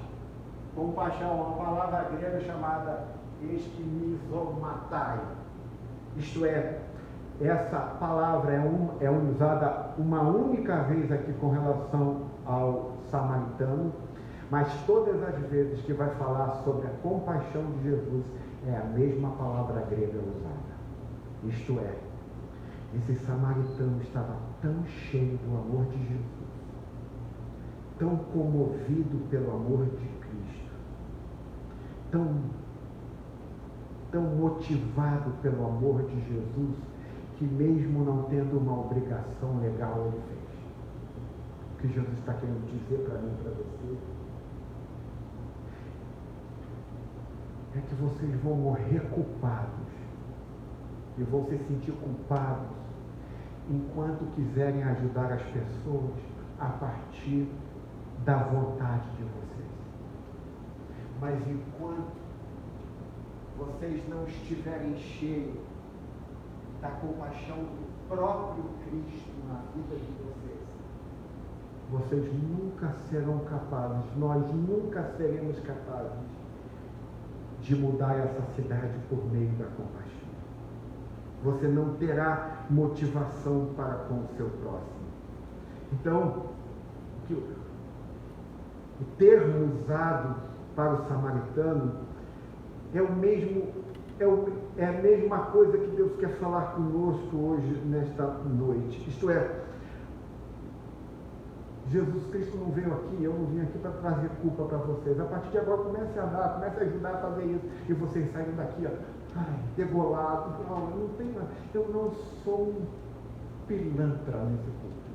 compaixão, uma palavra grega chamada esquimizomatai. Isto é, essa palavra é usada uma única vez aqui com relação ao samaritano, mas todas as vezes que vai falar sobre a compaixão de Jesus, é a mesma palavra grega usada. Isto é, esse samaritano estava tão cheio do amor de Jesus, tão comovido pelo amor de Cristo, tão motivado pelo amor de Jesus, que mesmo não tendo uma obrigação legal, ele fez. O que Jesus está querendo dizer para mim e para você é que vocês vão morrer culpados e vão se sentir culpados enquanto quiserem ajudar as pessoas a partir da vontade de vocês. Mas enquanto vocês não estiverem cheios da compaixão do próprio Cristo na vida de vocês nunca serão capazes, nós nunca seremos capazes de mudar essa cidade por meio da compaixão. Você não terá motivação para com o seu próximo. Então, o termo usado para o samaritano é a mesma coisa que Deus quer falar conosco hoje, nesta noite. Isto é, Jesus Cristo não veio aqui, eu não vim aqui para trazer culpa para vocês. A partir de agora, comece a andar, comece a ajudar a fazer isso. E vocês saem daqui, degolados. Não, eu não sou um pilantra nesse culto.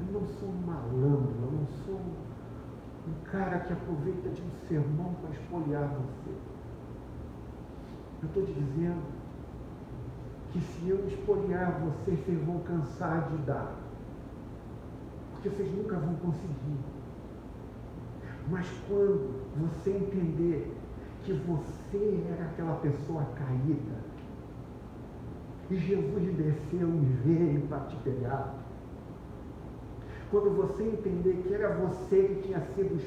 Eu não sou um malandro, eu não sou um cara que aproveita de um sermão para espoliar você. Eu estou te dizendo que se eu espoliar vocês vão cansar de dar. Porque vocês nunca vão conseguir. Mas quando você entender que você era aquela pessoa caída, E Jesus desceu e veio para te pegar. Quando você entender que era você que tinha sido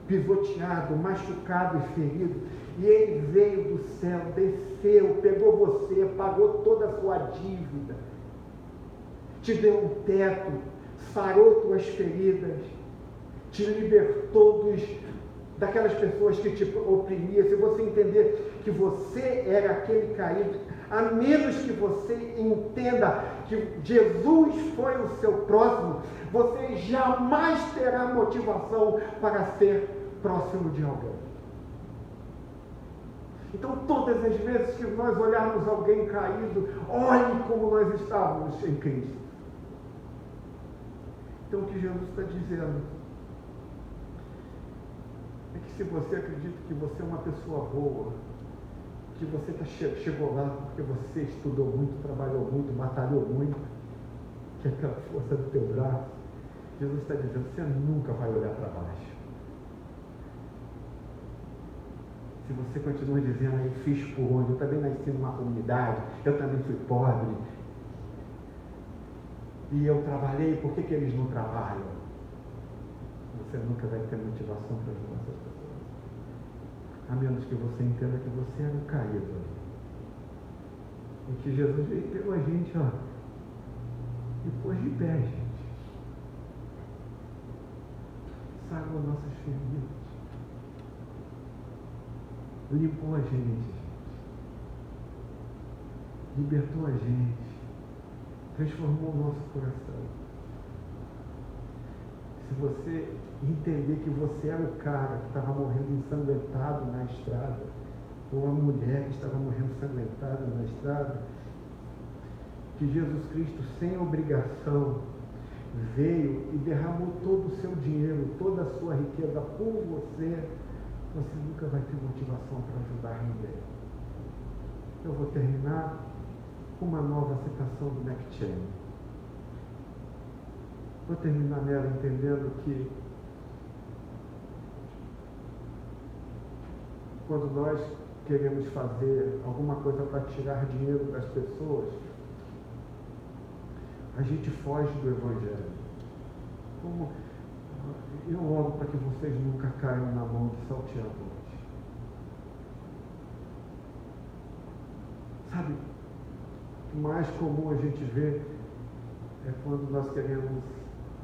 pisoteado, machucado e ferido, e Ele veio do céu, desceu, pegou você, pagou toda a sua dívida, te deu um teto, sarou tuas feridas, te libertou daquelas pessoas que te oprimiam. Se você entender que você era aquele caído, a menos que você entenda que Jesus foi o seu próximo, você jamais terá motivação para ser próximo de alguém. Então, todas as vezes que nós olharmos alguém caído, olhe como nós estávamos em Cristo. Então, o que Jesus está dizendo é que se você acredita que você é uma pessoa boa, que você chegou lá porque você estudou muito, trabalhou muito, batalhou muito, que é aquela força do teu braço, Jesus está dizendo, você nunca vai olhar para baixo. Se você continua dizendo, eu fiz por onde, eu também nasci numa comunidade, eu também fui pobre, e eu trabalhei, por que eles não trabalham? Você nunca vai ter motivação para ajudar essas pessoas. A menos que você entenda que você era o caído. E que Jesus veio e pegou a gente, e pôs de pé, gente. Sarou nossas feridas. Limpou a gente. Libertou a gente. Transformou o nosso coração. Se você entender que você era o cara que estava morrendo ensanguentado na estrada, ou a mulher que estava morrendo ensanguentada na estrada, que Jesus Cristo, sem obrigação, veio e derramou todo o seu dinheiro, toda a sua riqueza por você, você nunca vai ter motivação para ajudar ninguém. Eu vou terminar com uma nova citação do McCheyne. Vou terminar nela entendendo que quando nós queremos fazer alguma coisa para tirar dinheiro das pessoas, a gente foge do Evangelho. Como eu oro para que vocês nunca caiam na mão de salteadores. Sabe, o mais comum a gente vê é quando nós queremos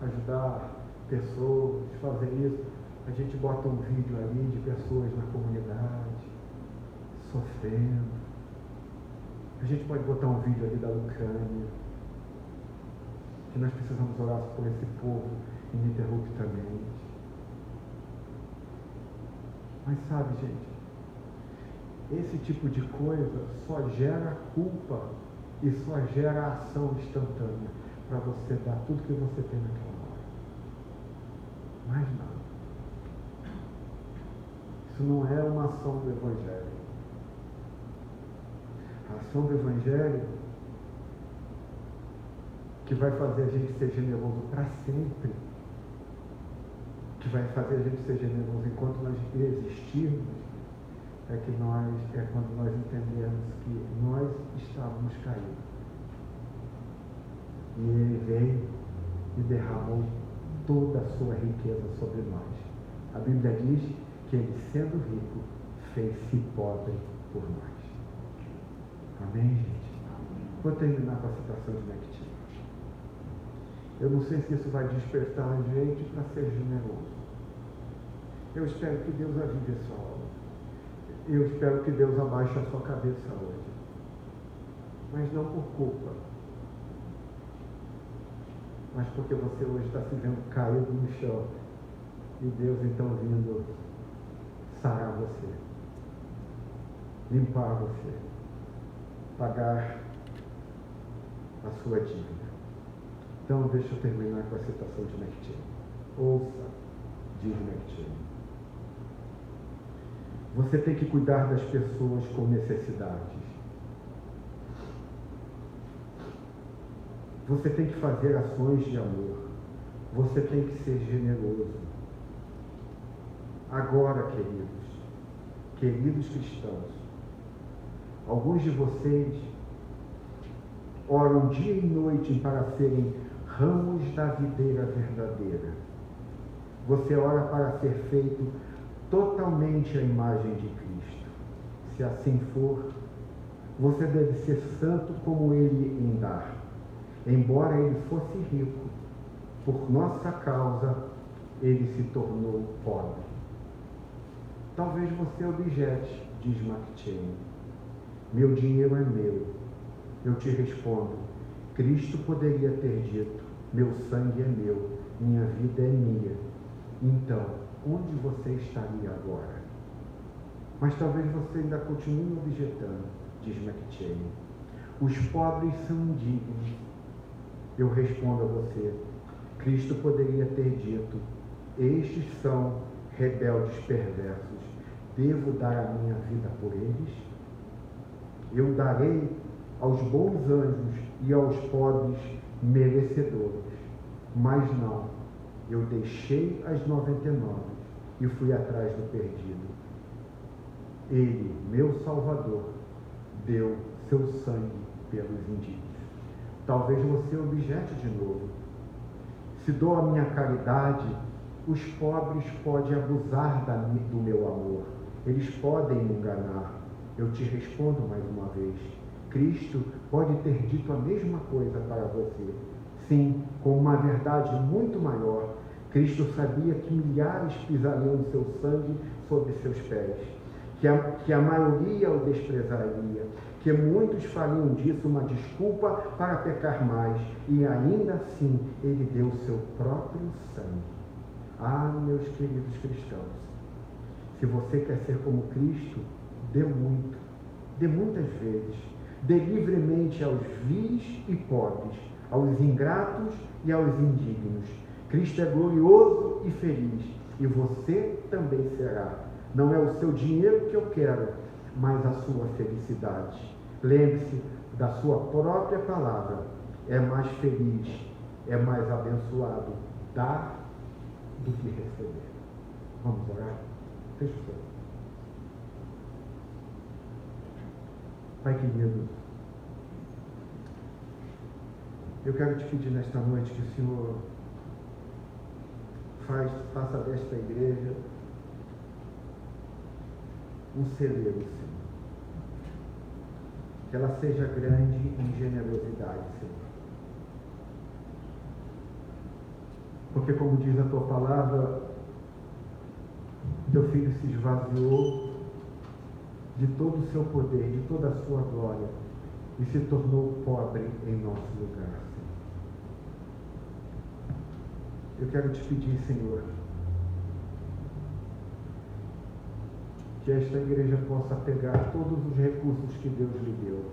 ajudar pessoas, fazer isso, a gente bota um vídeo ali de pessoas na comunidade, sofrendo. A gente pode botar um vídeo ali da Ucrânia, que nós precisamos orar por esse povo ininterruptamente. Mas sabe, gente, esse tipo de coisa só gera culpa e só gera ação instantânea para você dar tudo que você tem naquela hora. Mais nada. Isso não é uma ação do Evangelho. A ação do Evangelho que vai fazer a gente ser generoso para sempre, que vai fazer a gente ser generoso enquanto nós existirmos, é quando nós entendemos que nós estávamos caídos. E Ele veio e derramou toda a sua riqueza sobre nós. A Bíblia diz que Ele, sendo rico, fez-se pobre por nós. Amém, gente? Vou terminar com a citação de McCheyne. Eu não sei se isso vai despertar a gente para ser generoso. Eu espero que Deus avive a sua obra. Eu espero que Deus abaixe a sua cabeça hoje. Mas não por culpa. Mas porque você hoje está se vendo caído no chão. E Deus então vindo sarar você. Limpar você. Pagar a sua dívida. Então deixa eu terminar com a citação de McCheyne. Ouça, diz McCheyne. Você tem que cuidar das pessoas com necessidades. Você tem que fazer ações de amor. Você tem que ser generoso. Agora, queridos cristãos, alguns de vocês oram dia e noite para serem ramos da videira verdadeira. Você ora para ser feito totalmente à imagem de Cristo. Se assim for, você deve ser santo como Ele em dar. Embora Ele fosse rico, por nossa causa, Ele se tornou pobre. Talvez você objete, diz McChain. Meu dinheiro é meu. Eu te respondo, Cristo poderia ter dito, meu sangue é meu, minha vida é minha. Então, onde você estaria agora? Mas talvez você ainda continue objetando, diz McChain. Os pobres são indignos. Eu respondo a você, Cristo poderia ter dito, estes são rebeldes perversos, devo dar a minha vida por eles? Eu darei aos bons anjos e aos pobres merecedores, mas não, eu deixei as 99 e fui atrás do perdido. Ele, meu Salvador, deu seu sangue pelos indignos. Talvez você objete de novo. Se dou a minha caridade, os pobres podem abusar do meu amor. Eles podem me enganar. Eu te respondo mais uma vez. Cristo pode ter dito a mesma coisa para você. Sim, com uma verdade muito maior. Cristo sabia que milhares pisariam seu sangue sobre seus pés, que a maioria o desprezaria, que muitos fariam disso uma desculpa para pecar mais, e ainda assim ele deu seu próprio sangue. Ah, meus queridos cristãos, se você quer ser como Cristo, dê muito, dê muitas vezes, dê livremente aos vis e pobres, aos ingratos e aos indignos. Cristo é glorioso e feliz, e você também será. Não é o seu dinheiro que eu quero, mas a sua felicidade. Lembre-se da sua própria palavra. É mais feliz, é mais abençoado dar do que receber. Vamos orar? Feche o olho. Pai querido, eu quero te pedir nesta noite que o Senhor faça desta igreja um celeiro, Senhor. Que ela seja grande em generosidade, Senhor. Porque, como diz a tua palavra, teu filho se esvaziou de todo o seu poder, de toda a sua glória, e se tornou pobre em nosso lugar, Senhor. Eu quero te pedir, Senhor, que esta igreja possa pegar todos os recursos que Deus lhe deu,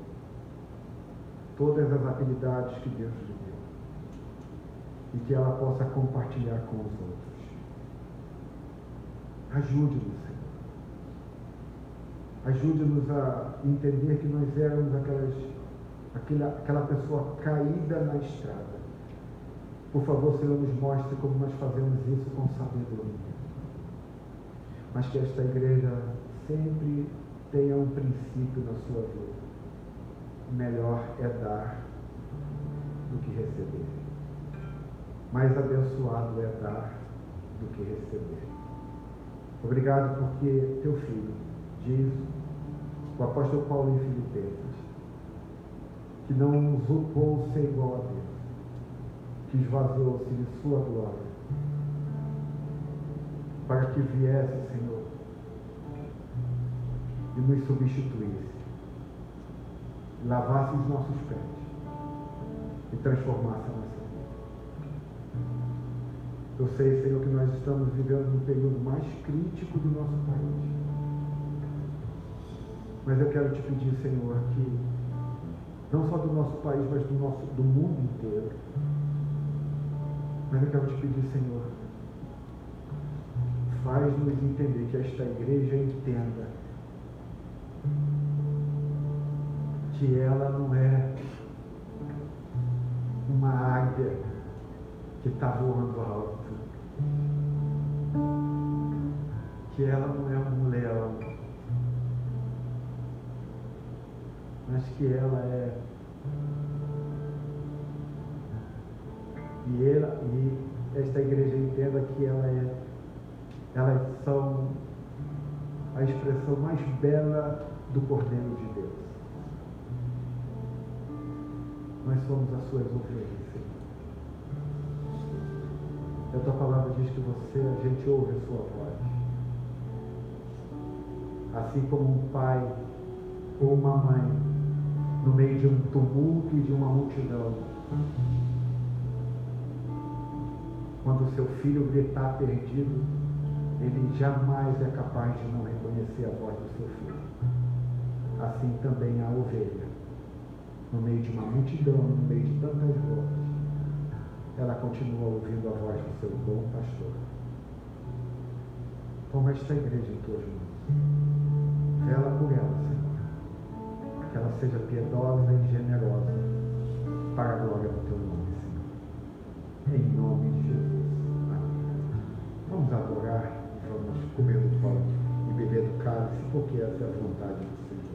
todas as habilidades que Deus lhe deu, e que ela possa compartilhar com os outros. Ajude-nos, Senhor. Ajude-nos a entender que nós éramos aquela pessoa caída na estrada. Por favor, Senhor, nos mostre como nós fazemos isso com sabedoria. Mas que esta igreja sempre tenha um princípio na sua vida. Melhor é dar do que receber. Mais abençoado é dar do que receber. Obrigado porque teu filho diz, o apóstolo Paulo em Filipenses, que não usurpou ser igual a Deus, que esvaziou-se de sua glória, para que viesse, Senhor, e nos substituísse, lavasse os nossos pés e transformasse a nossa vida. Eu sei, Senhor, que nós estamos vivendo no período mais crítico do nosso país. Mas eu quero te pedir, Senhor, que não só do nosso país, mas do mundo inteiro. Mas eu quero te pedir, Senhor, faz-nos entender que esta igreja entenda que ela não é uma águia que está voando alto, que ela não é um leão, mas que ela é E esta igreja entenda que elas são a expressão mais bela do Cordeiro de Deus. Nós somos as suas ovelhas, Senhor. A tua palavra diz que a gente ouve a sua voz. Assim como um pai ou uma mãe, no meio de um tumulto e de uma multidão, quando o seu filho gritar perdido, ele jamais é capaz de não reconhecer a voz do seu filho. Assim também a ovelha, no meio de uma multidão, no meio de tantas vozes, ela continua ouvindo a voz do seu bom pastor. Toma esta igreja em tuas mãos. Vela por ela, Senhor. Que ela seja piedosa e generosa para a glória do teu nome, Senhor. Em nome de Jesus. Amém. Vamos adorar, vamos comer do pão e beber do cálice, porque essa é a vontade do Senhor.